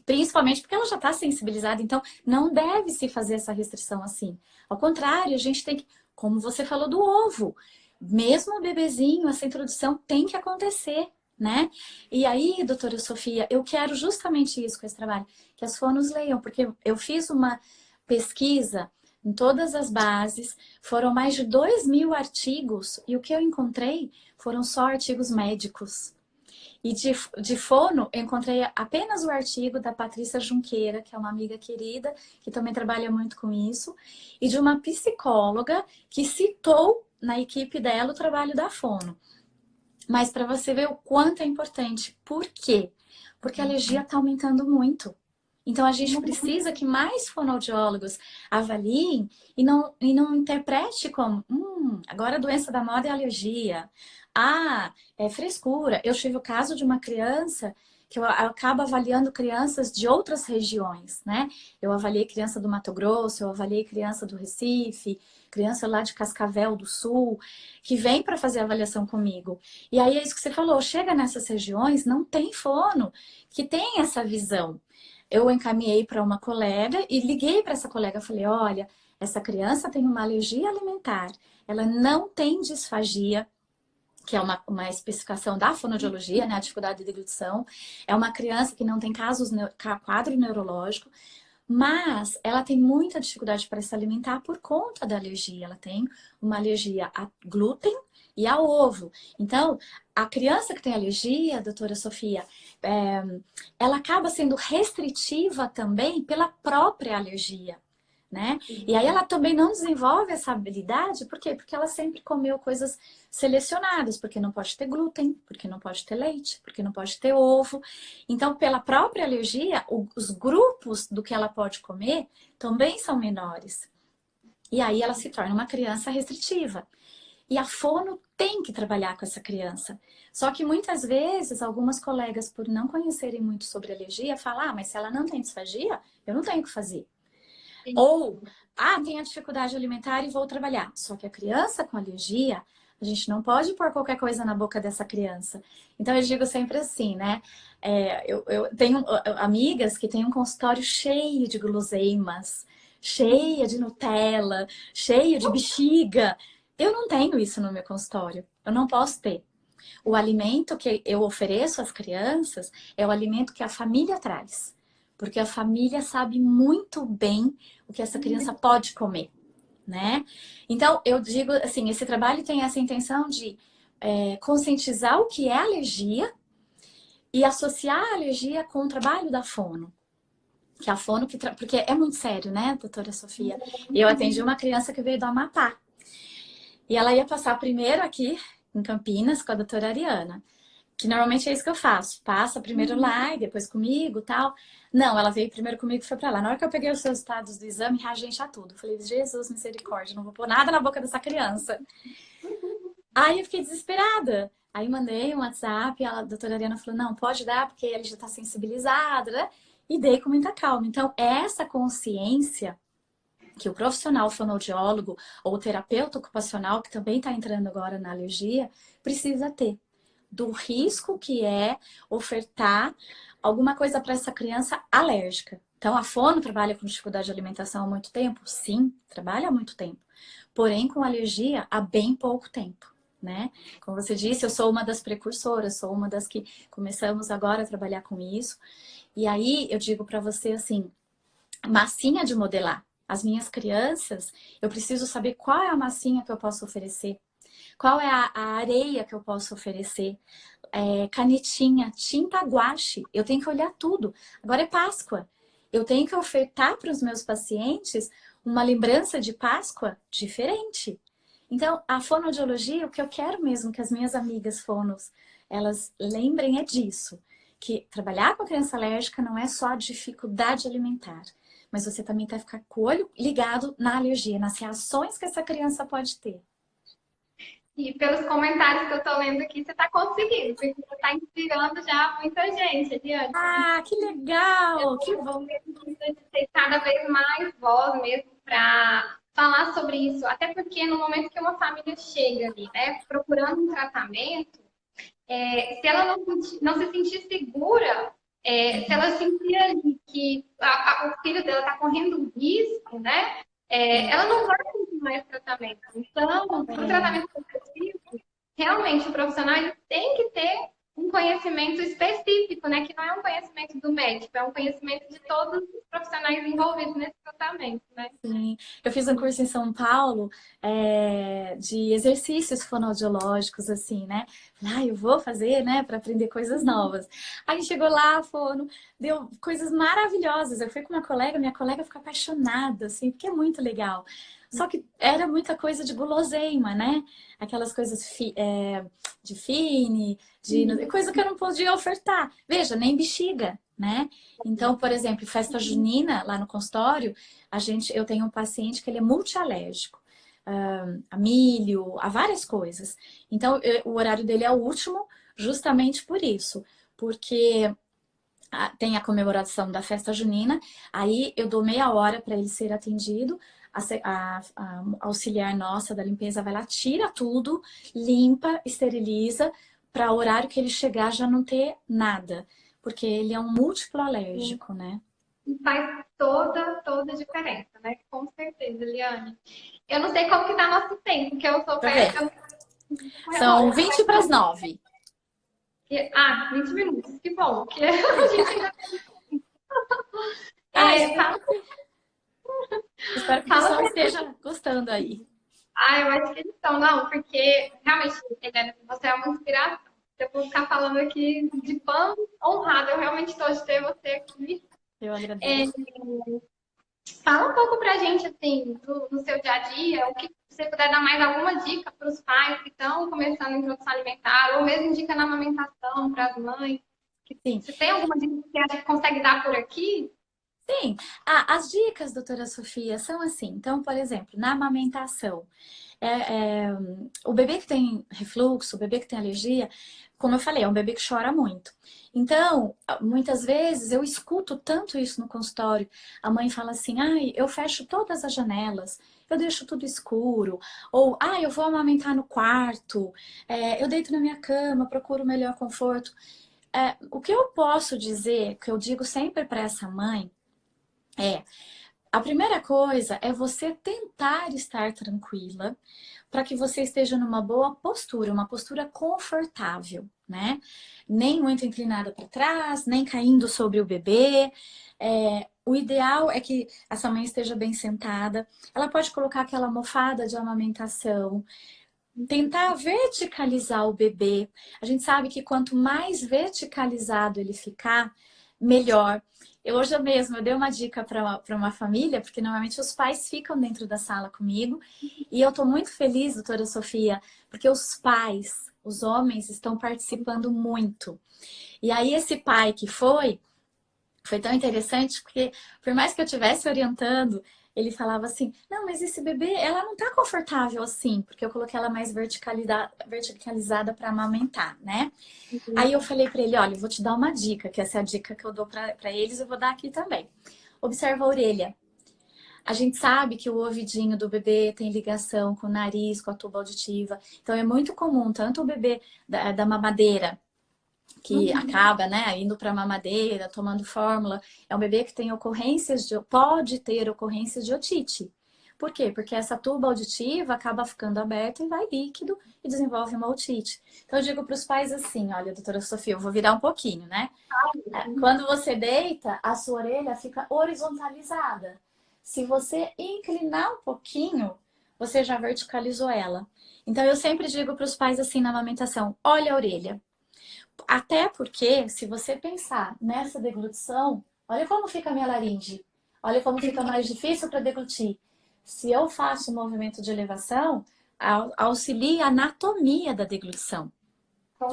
principalmente porque ela já está sensibilizada. Então não deve se fazer essa restrição assim. Ao contrário, a gente tem que, como você falou do ovo, mesmo o bebezinho, essa introdução tem que acontecer. né? E aí, doutora Sofia, eu quero justamente isso com esse trabalho, que as fonos leiam, porque eu fiz uma pesquisa em todas as bases, foram mais de 2.000 artigos, e o que eu encontrei foram só artigos médicos. E de fono, eu encontrei apenas o artigo da Patrícia Junqueira, que é uma amiga querida, que também trabalha muito com isso, e de uma psicóloga que citou na equipe dela o trabalho da fono. Mas para você ver o quanto é importante. Por quê? Porque a alergia está aumentando muito. Então a gente precisa que mais fonoaudiólogos avaliem e não interprete como agora a doença da moda é alergia. Ah, é frescura. Eu tive o caso de uma criança que eu acabo avaliando crianças de outras regiões, né? Eu avaliei criança do Mato Grosso, eu avaliei criança do Recife, criança lá de Cascavel do Sul, que vem para fazer avaliação comigo. E aí é isso que você falou, chega nessas regiões, não tem fono que tem essa visão. Eu encaminhei para uma colega e liguei para essa colega e falei, olha, essa criança tem uma alergia alimentar, ela não tem disfagia, que é uma especificação da fonoaudiologia, né, a dificuldade de deglutição. É uma criança que não tem quadro neurológico, mas ela tem muita dificuldade para se alimentar por conta da alergia. Ela tem uma alergia a glúten e a ovo. Então, a criança que tem alergia, doutora Sofia, ela acaba sendo restritiva também pela própria alergia, né? E aí ela também não desenvolve essa habilidade, por quê? Porque ela sempre comeu coisas selecionadas, porque não pode ter glúten, porque não pode ter leite, porque não pode ter ovo. Então, pela própria alergia, os grupos do que ela pode comer também são menores. E aí ela se torna uma criança restritiva. E a fono tem que trabalhar com essa criança. Só que muitas vezes, algumas colegas, por não conhecerem muito sobre alergia, falam, mas se ela não tem disfagia, eu não tenho o que fazer. Ou, tenho dificuldade alimentar e vou trabalhar. Só que a criança com alergia, a gente não pode pôr qualquer coisa na boca dessa criança. Então, eu digo sempre assim, né? Eu tenho amigas que têm um consultório cheio de guloseimas, cheia de Nutella, cheio de bexiga. Eu não tenho isso no meu consultório. Eu não posso ter. O alimento que eu ofereço às crianças é o alimento que a família traz. Porque a família sabe muito bem o que essa criança pode comer, né? Então, eu digo assim, esse trabalho tem essa intenção de conscientizar o que é alergia e associar a alergia com o trabalho da fono. Que a fono, porque é muito sério, né, doutora Sofia? Eu atendi uma criança que veio do Amapá. E ela ia passar primeiro aqui em Campinas com a doutora Ariana. Que normalmente é isso que eu faço. Passa primeiro lá e depois comigo e tal. Não, ela veio primeiro comigo e foi pra lá. Na hora que eu peguei os resultados do exame, reagente a tudo. Falei, Jesus, misericórdia, não vou pôr nada na boca dessa criança. Aí eu fiquei desesperada. Aí mandei um WhatsApp e a doutora Ariana falou, não, pode dar porque ele já tá sensibilizado, né? E dei com muita calma. Então, essa consciência que o profissional fonoaudiólogo ou o terapeuta ocupacional, que também está entrando agora na alergia, precisa ter. Do risco que é ofertar alguma coisa para essa criança alérgica. Então, a fono trabalha com dificuldade de alimentação há muito tempo? Sim, trabalha há muito tempo. Porém, com alergia há bem pouco tempo, né? Como você disse, eu sou uma das precursoras, sou uma das que começamos agora a trabalhar com isso. E aí, eu digo para você assim, massinha de modelar. As minhas crianças, eu preciso saber qual é a massinha que eu posso oferecer. Qual é a areia que eu posso oferecer? Canetinha, tinta guache. Eu tenho que olhar tudo. Agora é Páscoa. Eu tenho que ofertar para os meus pacientes uma lembrança de Páscoa diferente. Então, a fonoaudiologia, o que eu quero mesmo que as minhas amigas fonos, elas lembrem é disso. Que trabalhar com a criança alérgica não é só a dificuldade alimentar. Mas você também tem que ficar com o olho ligado na alergia, nas reações que essa criança pode ter. E pelos comentários que eu tô lendo aqui, você tá conseguindo, porque você tá inspirando já muita gente adiante. Ah, que legal! Que bom! Precisa de ter cada vez mais voz mesmo para falar sobre isso. Até porque no momento que uma família chega ali, né, procurando um tratamento, se ela não se sentir segura, se ela sentir ali que o filho dela está correndo risco, né, ela não vai continuar esse tratamento. Então, o tratamento progressivo, realmente o profissional ele tem que ter um um conhecimento específico, né? Que não é um conhecimento do médico, é um conhecimento de todos os profissionais envolvidos nesse tratamento, né? Sim. Eu fiz um curso em São Paulo de exercícios fonoaudiológicos, assim, né? Falei, eu vou fazer, né, para aprender coisas novas. Aí chegou lá, a fono, deu coisas maravilhosas. Eu fui com uma colega, minha colega ficou apaixonada, assim, porque é muito legal. Só que era muita coisa de guloseima, né? Aquelas coisas de fine, coisa que eu não podia ofertar. Veja, nem bexiga, né? Então, por exemplo, festa junina, lá no consultório, eu tenho um paciente que ele é multialérgico. A milho, a várias coisas. Então, o horário dele é o último justamente por isso. Porque tem a comemoração da festa junina, aí eu dou meia hora para ele ser atendido. A auxiliar nossa da limpeza vai lá, tira tudo, limpa, esteriliza, para o horário que ele chegar já não ter nada. Porque ele é um múltiplo alérgico, né? Faz toda a diferença, né? Com certeza, Eliane. Eu não sei como que tá nosso tempo, porque eu sou péssima. São 20 para as 9. 20 minutos, que bom. Que a gente ainda espero que o pessoal esteja gostando aí. Eu acho que eles estão, não, porque realmente, Eliane, você é uma inspiração. Se eu for ficar falando aqui de pano honrada, eu realmente estou de ter você aqui. Eu agradeço. Fala um pouco pra gente, assim, no seu dia a dia, o que você puder dar mais alguma dica para os pais que estão começando a introdução alimentar, ou mesmo dica na amamentação para as mães. Sim. Você tem alguma dica que a gente consegue dar por aqui? Sim. As dicas, doutora Sofia, são assim. Então, por exemplo, na amamentação, o bebê que tem refluxo, o bebê que tem alergia, como eu falei, é um bebê que chora muito. Então, muitas vezes eu escuto tanto isso no consultório. A mãe fala assim, eu fecho todas as janelas, eu deixo tudo escuro. Ou, eu vou amamentar no quarto, eu deito na minha cama, procuro o melhor conforto. O que eu posso dizer, que eu digo sempre para essa mãe, a primeira coisa é você tentar estar tranquila para que você esteja numa boa postura, uma postura confortável, né? Nem muito inclinada para trás, nem caindo sobre o bebê. O ideal é que essa mãe esteja bem sentada. Ela pode colocar aquela almofada de amamentação, tentar verticalizar o bebê. A gente sabe que quanto mais verticalizado ele ficar, melhor. Hoje mesmo eu dei uma dica para uma família, porque normalmente os pais ficam dentro da sala comigo. E eu estou muito feliz, doutora Sofia, porque os pais, os homens, estão participando muito. E aí esse pai que foi tão interessante, porque por mais que eu estivesse orientando, ele falava assim, não, mas esse bebê, ela não tá confortável assim, porque eu coloquei ela mais verticalizada para amamentar, né? Aí eu falei para ele, olha, eu vou te dar uma dica, que essa é a dica que eu dou para eles, eu vou dar aqui também. Observa a orelha. A gente sabe que o ouvidinho do bebê tem ligação com o nariz, com a tuba auditiva. Então é muito comum, tanto o bebê da mamadeira, que acaba, né, indo para mamadeira, tomando fórmula, é um bebê que tem pode ter ocorrências de otite. Por quê? Porque essa tuba auditiva acaba ficando aberta e vai líquido e desenvolve uma otite. Então eu digo para os pais assim, olha, doutora Sofia, eu vou virar um pouquinho, né? Quando você deita, a sua orelha fica horizontalizada. Se você inclinar um pouquinho, você já verticalizou ela. Então eu sempre digo para os pais assim na amamentação, olha a orelha. Até porque, se você pensar nessa deglutição, olha como fica a minha laringe. Olha como fica mais difícil para deglutir. Se eu faço um movimento de elevação, auxilia a anatomia da deglutição.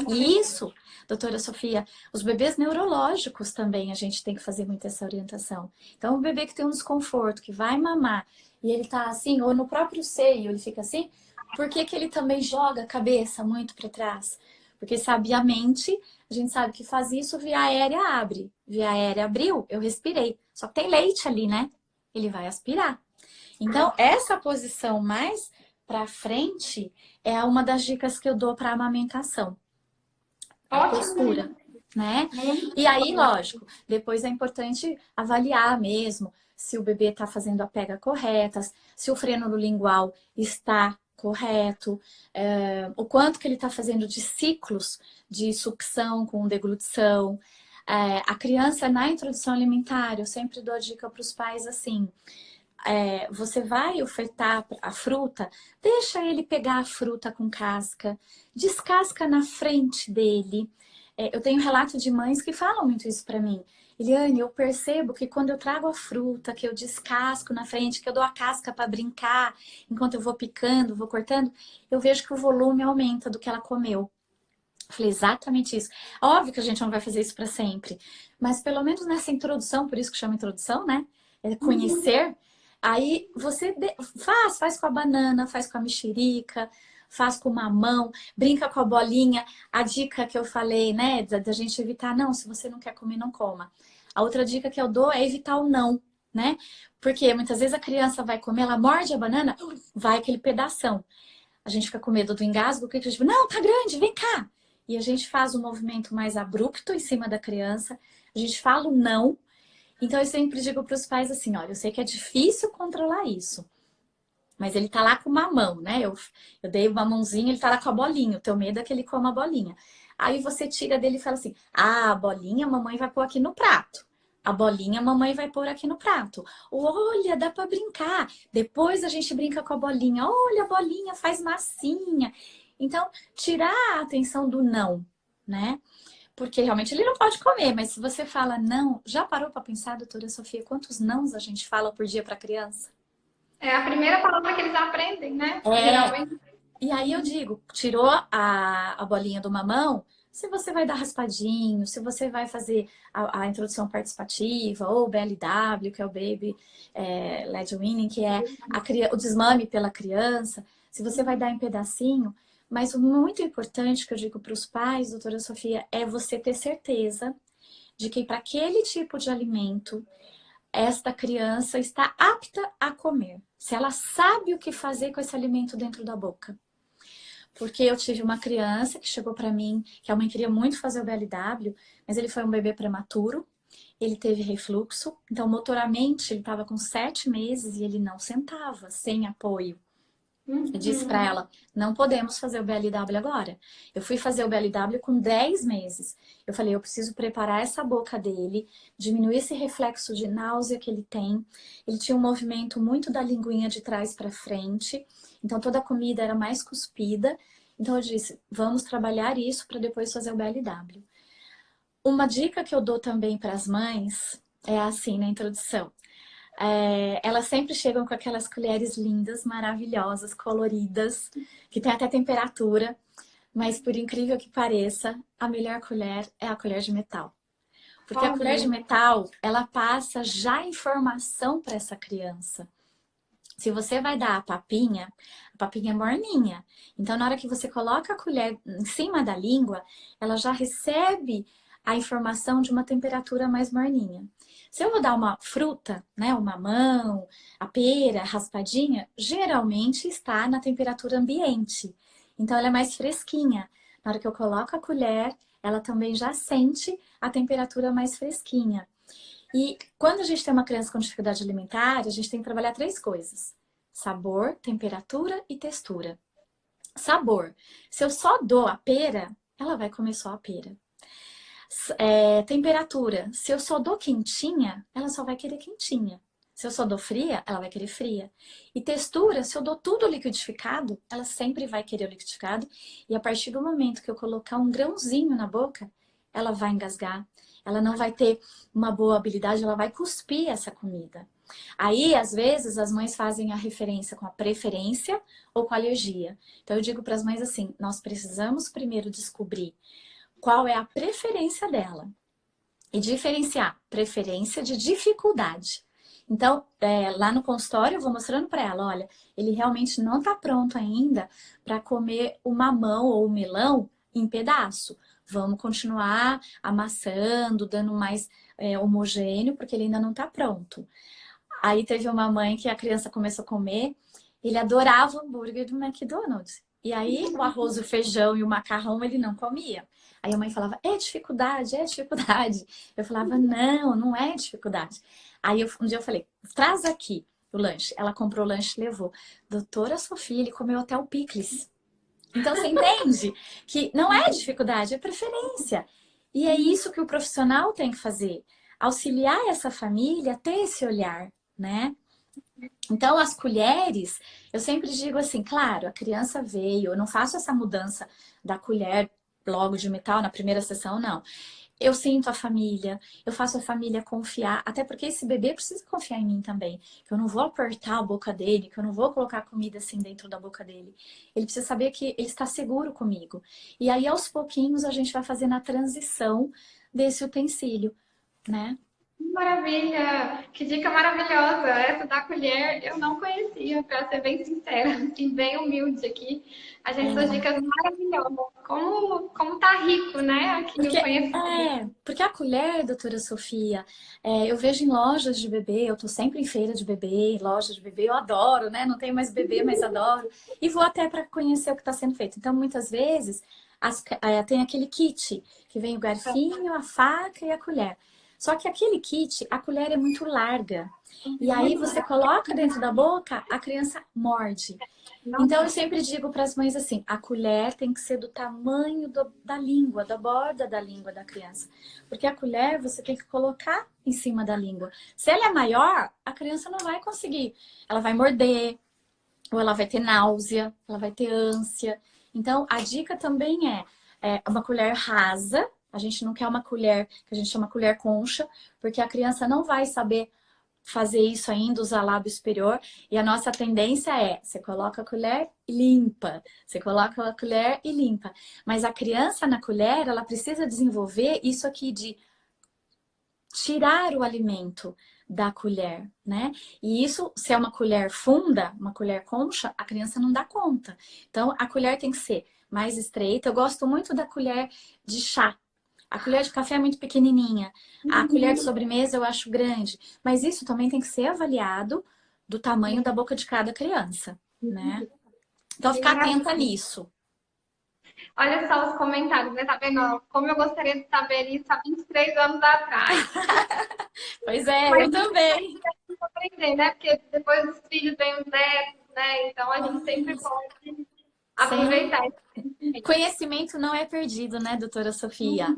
E isso, doutora Sofia, os bebês neurológicos também a gente tem que fazer muito essa orientação. Então, o bebê que tem um desconforto, que vai mamar, e ele tá assim, ou no próprio seio, ele fica assim, por que ele também joga a cabeça muito para trás? Porque sabiamente, a gente sabe que faz isso, via aérea abre. Via aérea abriu, eu respirei. Só que tem leite ali, né? Ele vai aspirar. Então, essa posição mais para frente é uma das dicas que eu dou para amamentação. A postura, né? E aí, lógico, depois é importante avaliar mesmo se o bebê está fazendo a pega correta, se o freno lingual está correto, o quanto que ele está fazendo de ciclos de sucção com deglutição. A criança, na introdução alimentar, eu sempre dou a dica para os pais assim, você vai ofertar a fruta, deixa ele pegar a fruta com casca, descasca na frente dele. Eu tenho relato de mães que falam muito isso para mim. Eliane, eu percebo que quando eu trago a fruta, que eu descasco na frente, que eu dou a casca para brincar, enquanto eu vou picando, vou cortando, eu vejo que o volume aumenta do que ela comeu. Eu falei exatamente isso. Óbvio que a gente não vai fazer isso para sempre, mas pelo menos nessa introdução, por isso que chama introdução, né? Conhecer. Aí você faz com a banana, faz com a mexerica, faz com o mamão, brinca com a bolinha. A dica que eu falei, né, da gente evitar, não, se você não quer comer, não coma. A outra dica que eu dou é evitar o não, né? Porque muitas vezes a criança vai comer, ela morde a banana, vai aquele pedação. A gente fica com medo do engasgo, o que a gente fala? Não, tá grande, vem cá. E a gente faz um movimento mais abrupto em cima da criança, a gente fala o não. Então eu sempre digo para os pais assim, olha, eu sei que é difícil controlar isso, mas ele tá lá com uma mão, né? Eu dei uma mãozinha, ele tá lá com a bolinha, o teu medo é que ele coma a bolinha. Aí você tira dele e fala assim, a bolinha a mamãe vai pôr aqui no prato. A bolinha a mamãe vai pôr aqui no prato. Olha, dá para brincar. Depois a gente brinca com a bolinha. Olha, a bolinha faz massinha. Então, tirar a atenção do não, né? Porque realmente ele não pode comer, mas se você fala não, já parou para pensar, doutora Sofia, quantos nãos a gente fala por dia para criança? É a primeira palavra que eles aprendem, né? É. Geralmente. E aí eu digo, tirou a bolinha do mamão, se você vai dar raspadinho, se você vai fazer a introdução participativa, ou o BLW, que é o Baby Led Weaning, que é o desmame pela criança, se você vai dar em pedacinho, mas o muito importante que eu digo para os pais, doutora Sofia, é você ter certeza de que para aquele tipo de alimento, esta criança está apta a comer. Se ela sabe o que fazer com esse alimento dentro da boca. Porque eu tive uma criança que chegou para mim, que a mãe queria muito fazer o BLW, mas ele foi um bebê prematuro, ele teve refluxo, então motoramente ele estava com 7 meses e ele não sentava, sem apoio. Eu disse para ela, não podemos fazer o BLW agora. Eu fui fazer o BLW com 10 meses. Eu falei, eu preciso preparar essa boca dele, diminuir esse reflexo de náusea que ele tem. Ele tinha um movimento muito da linguinha de trás para frente, então toda a comida era mais cuspida. Então eu disse, vamos trabalhar isso para depois fazer o BLW. Uma dica que eu dou também para as mães é assim, na introdução. Elas sempre chegam com aquelas colheres lindas, maravilhosas, coloridas, que tem até temperatura, mas por incrível que pareça, a melhor colher é a colher de metal. Porque a colher de metal, ela passa já informação para essa criança. Se você vai dar a papinha é morninha. Então, na hora que você coloca a colher em cima da língua, ela já recebe a informação de uma temperatura mais morninha. Se eu vou dar uma fruta, né, o mamão, a pera, raspadinha, geralmente está na temperatura ambiente. Então ela é mais fresquinha. Na hora que eu coloco a colher, ela também já sente a temperatura mais fresquinha. E quando a gente tem uma criança com dificuldade alimentar, a gente tem que trabalhar 3 coisas: sabor, temperatura e textura. Sabor. Se eu só dou a pera, ela vai comer só a pera. Temperatura. Se eu só dou quentinha, ela só vai querer quentinha. Se eu só dou fria, ela vai querer fria. E textura, se eu dou tudo liquidificado, ela sempre vai querer o liquidificado. E a partir do momento que eu colocar um grãozinho na boca, ela vai engasgar. Ela não vai ter uma boa habilidade, ela vai cuspir essa comida. Aí, às vezes, as mães fazem a referência com a preferência ou com a alergia. Então, eu digo para as mães assim, nós precisamos primeiro descobrir qual é a preferência dela e diferenciar preferência de dificuldade. Então, lá no consultório eu vou mostrando para ela, olha, ele realmente não está pronto ainda para comer o mamão ou o melão em pedaço. Vamos continuar amassando, dando mais homogêneo, porque ele ainda não está pronto. Aí teve uma mãe que a criança começou a comer, ele adorava o hambúrguer do McDonald's. E aí o arroz, o feijão e o macarrão ele não comia. Aí a mãe falava, é dificuldade, é dificuldade. Eu falava, não, não é dificuldade. Aí um dia eu falei, traz aqui o lanche. Ela comprou o lanche e levou. Doutora Sofia, ele comeu até o picles. Então você entende que não é dificuldade, é preferência. E é isso que o profissional tem que fazer. Auxiliar essa família a ter esse olhar, né? Então, as colheres, eu sempre digo assim, claro, a criança veio, eu não faço essa mudança da colher logo de metal na primeira sessão, não. Eu sinto a família, eu faço a família confiar, até porque esse bebê precisa confiar em mim também, que eu não vou apertar a boca dele, que eu não vou colocar comida assim dentro da boca dele. Ele precisa saber que ele está seguro comigo. E aí, aos pouquinhos, a gente vai fazendo a transição desse utensílio, né? Maravilha! Que dica maravilhosa! Essa da colher eu não conhecia, para ser bem sincera e bem humilde aqui. A gente suas É. dicas maravilhosas. Como tá rico, né? Aqui o conhecimento. Porque a colher, doutora Sofia, eu vejo em lojas de bebê, eu tô sempre em feira de bebê, loja de bebê, eu adoro, né? Não tenho mais bebê, mas adoro. E vou até para conhecer o que está sendo feito. Então, muitas vezes, tem aquele kit, que vem o garfinho, a faca e a colher. Só que aquele kit, a colher é muito larga. E aí você coloca dentro da boca, a criança morde. Então, eu sempre digo para as mães assim, a colher tem que ser do tamanho da língua, da borda da língua da criança. Porque a colher você tem que colocar em cima da língua. Se ela é maior, a criança não vai conseguir. Ela vai morder, ou ela vai ter náusea, ela vai ter ânsia. Então, a dica também é uma colher rasa. A gente não quer uma colher que a gente chama colher concha, porque a criança não vai saber fazer isso ainda, usar lábio superior. E a nossa tendência você coloca a colher e limpa. Você coloca a colher e limpa. Mas a criança na colher, ela precisa desenvolver isso aqui de tirar o alimento da colher, né? E isso, se é uma colher funda, uma colher concha, a criança não dá conta. Então, a colher tem que ser mais estreita. Eu gosto muito da colher de chá. A colher de café é muito pequenininha. A colher de sobremesa eu acho grande. Mas isso também tem que ser avaliado do tamanho da boca de cada criança, né? Então, Que ficar maravilha. atenta nisso. Olha só os comentários, né? Tá vendo? Como eu gostaria de saber isso há 23 anos atrás. Pois é, Mas eu também. aprender, né? Porque depois dos filhos vem os netos, né? Então a gente sempre Isso. pode Sem aproveitar esse conhecimento. conhecimento não é perdido, né, doutora Sofia?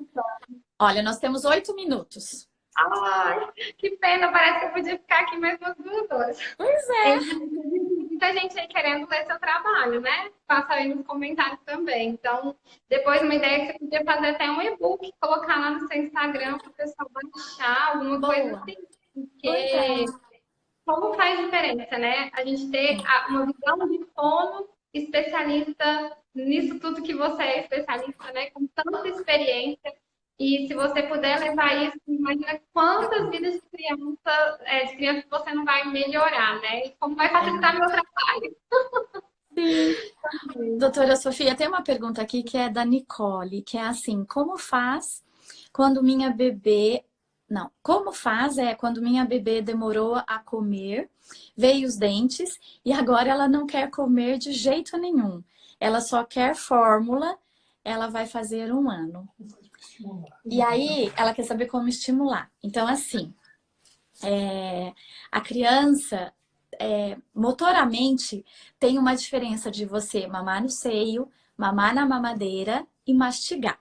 Olha, nós temos 8 minutos. Ai, que pena, parece que eu podia ficar aqui mais umas 2 horas. Pois Tem é. muita gente aí querendo ler seu trabalho, né? Passa aí nos comentários também. Então, depois uma ideia que você podia fazer até um e-book, colocar lá no seu Instagram para o pessoal baixar, alguma coisa Boa. assim. Pois é. Porque como faz diferença, né? A gente ter uma visão de fono especialista nisso tudo que você é especialista, né? Com tanta experiência. E se você puder levar isso, imagina quantas vidas de criança você não vai melhorar, né? E como vai facilitar meu trabalho. Sim. Doutora Sofia, tem uma pergunta aqui que é da Nicole, que é assim, como faz quando minha bebê... Não, como faz quando minha bebê demorou a comer, veio os dentes e agora ela não quer comer de jeito nenhum. Ela só quer fórmula, ela vai fazer 1 ano. E aí, ela quer saber como estimular. Então, assim, a criança, motoramente, tem uma diferença de você mamar no seio, mamar na mamadeira e mastigar.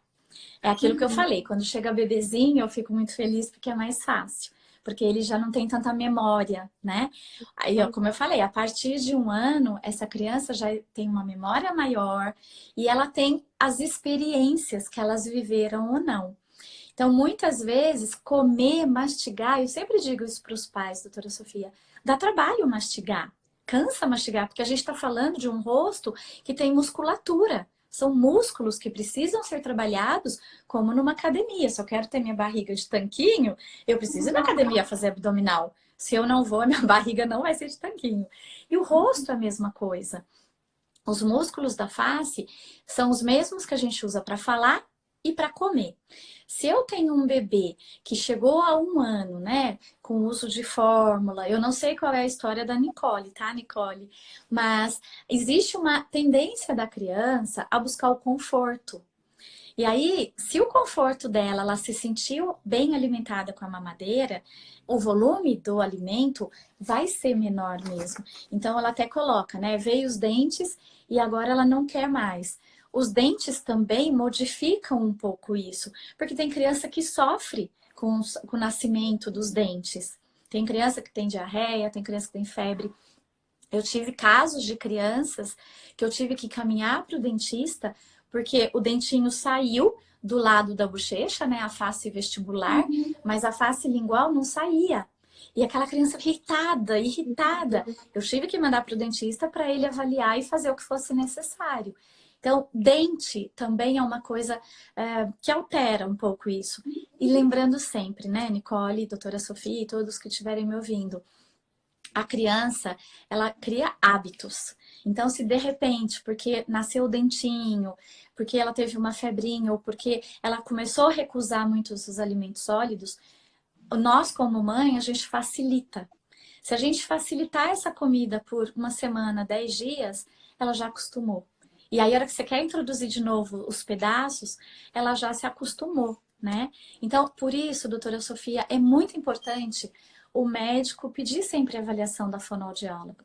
É aquilo que eu falei, quando chega bebezinho, eu fico muito feliz porque é mais fácil. Porque ele já não tem tanta memória, né? Aí, como eu falei, a partir de 1 ano, essa criança já tem uma memória maior e ela tem as experiências que elas viveram ou não. Então, muitas vezes, comer, mastigar, eu sempre digo isso para os pais, doutora Sofia, dá trabalho mastigar, cansa mastigar, porque a gente está falando de um rosto que tem musculatura. São músculos que precisam ser trabalhados como numa academia. Se eu quero ter minha barriga de tanquinho, eu preciso ir na academia fazer abdominal. Se eu não vou, a minha barriga não vai ser de tanquinho. E o rosto é a mesma coisa. Os músculos da face são os mesmos que a gente usa para falar e para comer. Se eu tenho um bebê que chegou a 1 ano, né, com uso de fórmula, eu não sei qual é a história da Nicole, tá, Nicole? Mas existe uma tendência da criança a buscar o conforto. E aí, se o conforto dela, ela se sentiu bem alimentada com a mamadeira, o volume do alimento vai ser menor mesmo. Então, ela até coloca, né? Veio os dentes e agora ela não quer mais. Os dentes também modificam um pouco isso, porque tem criança que sofre com o nascimento dos dentes. Tem criança que tem diarreia, tem criança que tem febre. Eu tive casos de crianças que eu tive que caminhar para o dentista porque o dentinho saiu do lado da bochecha, né, a face vestibular, mas a face lingual não saía. E aquela criança irritada, irritada. Eu tive que mandar para o dentista para ele avaliar e fazer o que fosse necessário. Então, dente também é uma coisa que altera um pouco isso. E lembrando sempre, né, Nicole, doutora Sofia e todos que estiverem me ouvindo, a criança, ela cria hábitos. Então, se de repente, porque nasceu o dentinho, porque ela teve uma febrinha ou porque ela começou a recusar muitos os alimentos sólidos, nós como mãe, a gente facilita. Se a gente facilitar essa comida por uma semana, 10 dias, ela já acostumou. E aí, a hora que você quer introduzir de novo os pedaços, ela já se acostumou, né? Então, por isso, doutora Sofia, é muito importante o médico pedir sempre a avaliação da fonoaudióloga,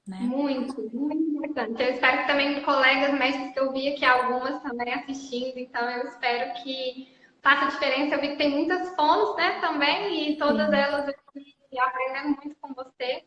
né? Muito, muito importante. Eu espero que também colegas médicos, que eu vi aqui algumas também assistindo, então eu espero que faça diferença. Eu vi que tem muitas fonos, né, também, e todas elas eu aprendendo muito com você.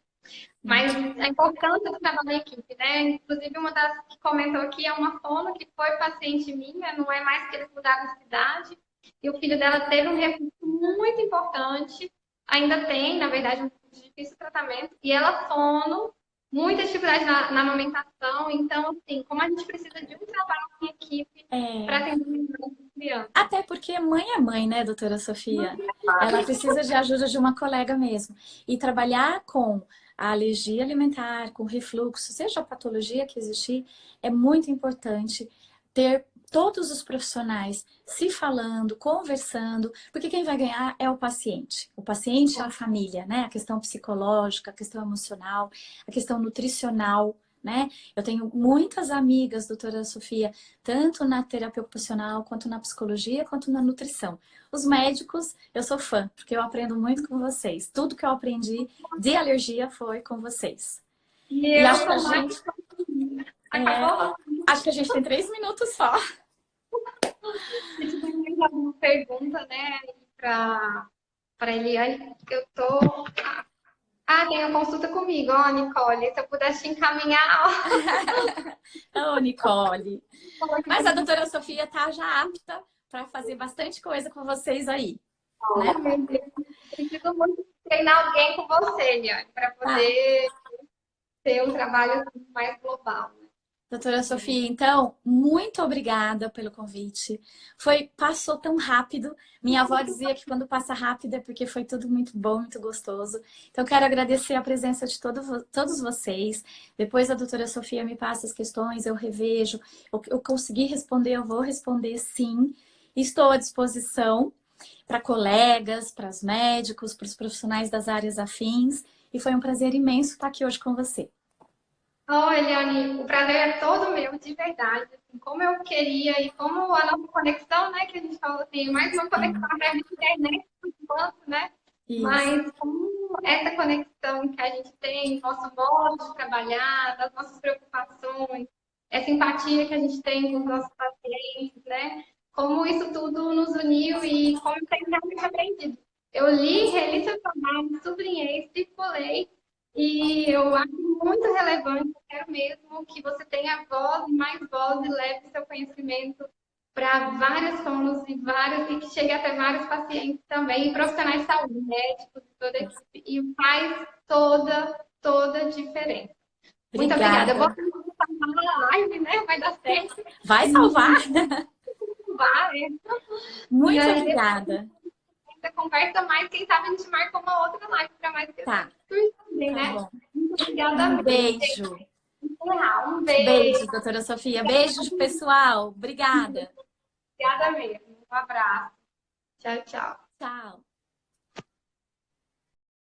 Mas a importância do trabalho em equipe, né? Inclusive, uma das que comentou aqui é uma fono que foi paciente minha, não é mais que eles mudaram de cidade, e o filho dela teve um recurso muito importante, ainda tem, na verdade, um difícil tratamento, e ela fono, muita dificuldade na amamentação, então, assim, como a gente precisa de um trabalho em equipe para atender as crianças. Até porque mãe é mãe, né, doutora Sofia? Ela precisa de ajuda de uma colega mesmo. E trabalhar com a alergia alimentar, com refluxo, seja a patologia que existir, é muito importante ter todos os profissionais se falando, conversando, porque quem vai ganhar é o paciente. O paciente é a família, né? A questão psicológica, a questão emocional, a questão nutricional, né? Eu tenho muitas amigas, doutora Sofia, tanto na terapia ocupacional, quanto na psicologia, quanto na nutrição. Os médicos, eu sou fã, porque eu aprendo muito com vocês. Tudo que eu aprendi de alergia foi com vocês. E acho que a gente... acho que a gente tem 3 minutos só. A gente tem alguma pergunta, né, para Eliane, que eu tô... tem uma consulta comigo, ó, Nicole. Se eu pudesse te encaminhar, ó. Ô, Nicole. Mas a doutora Sofia tá já apta para fazer bastante coisa com vocês aí. Né? Meu Deus, preciso muito treinar alguém com você, Eliane, para poder ter um trabalho mais global. Doutora Sofia, então, muito obrigada pelo convite. Passou tão rápido. Minha avó dizia que quando passa rápido é porque foi tudo muito bom, muito gostoso. Então, quero agradecer a presença de todos vocês. Depois a doutora Sofia me passa as questões, eu revejo. Eu consegui responder, eu vou responder sim. Estou à disposição para colegas, para os médicos, para os profissionais das áreas afins. E foi um prazer imenso estar aqui hoje com você. Eliane, o prazer é todo meu, de verdade. Assim, como eu queria e como a nossa conexão, né, que a gente falou assim, mais uma conexão através da internet, por enquanto, né? Isso. Mas como essa conexão que a gente tem, nosso modo de trabalhar, das nossas preocupações, essa empatia que a gente tem com os nossos pacientes, né? Como isso tudo nos uniu e como eu tenho realmente aprendido. Eu li, reli seu trabalho, sublinhei, circulei, e eu acho muito relevante, eu quero mesmo que você tenha voz, mais voz e leve seu conhecimento para várias fonos e que chegue até vários pacientes também, e profissionais de saúde, médicos, toda a equipe, e faz toda a diferença. Muito obrigada. Eu vou salvar a live, né? Vai dar certo. Vai salvar? Vai. Muito obrigada. Essa conversa mais, quem sabe a gente marca uma outra live para mais pessoas. Tá. Né? Bom. Muito obrigada. Um beijo. Um beijo. Beijo, doutora Sofia. Beijo, pessoal. Obrigada. Obrigada mesmo. Um abraço. Tchau, tchau. Tchau.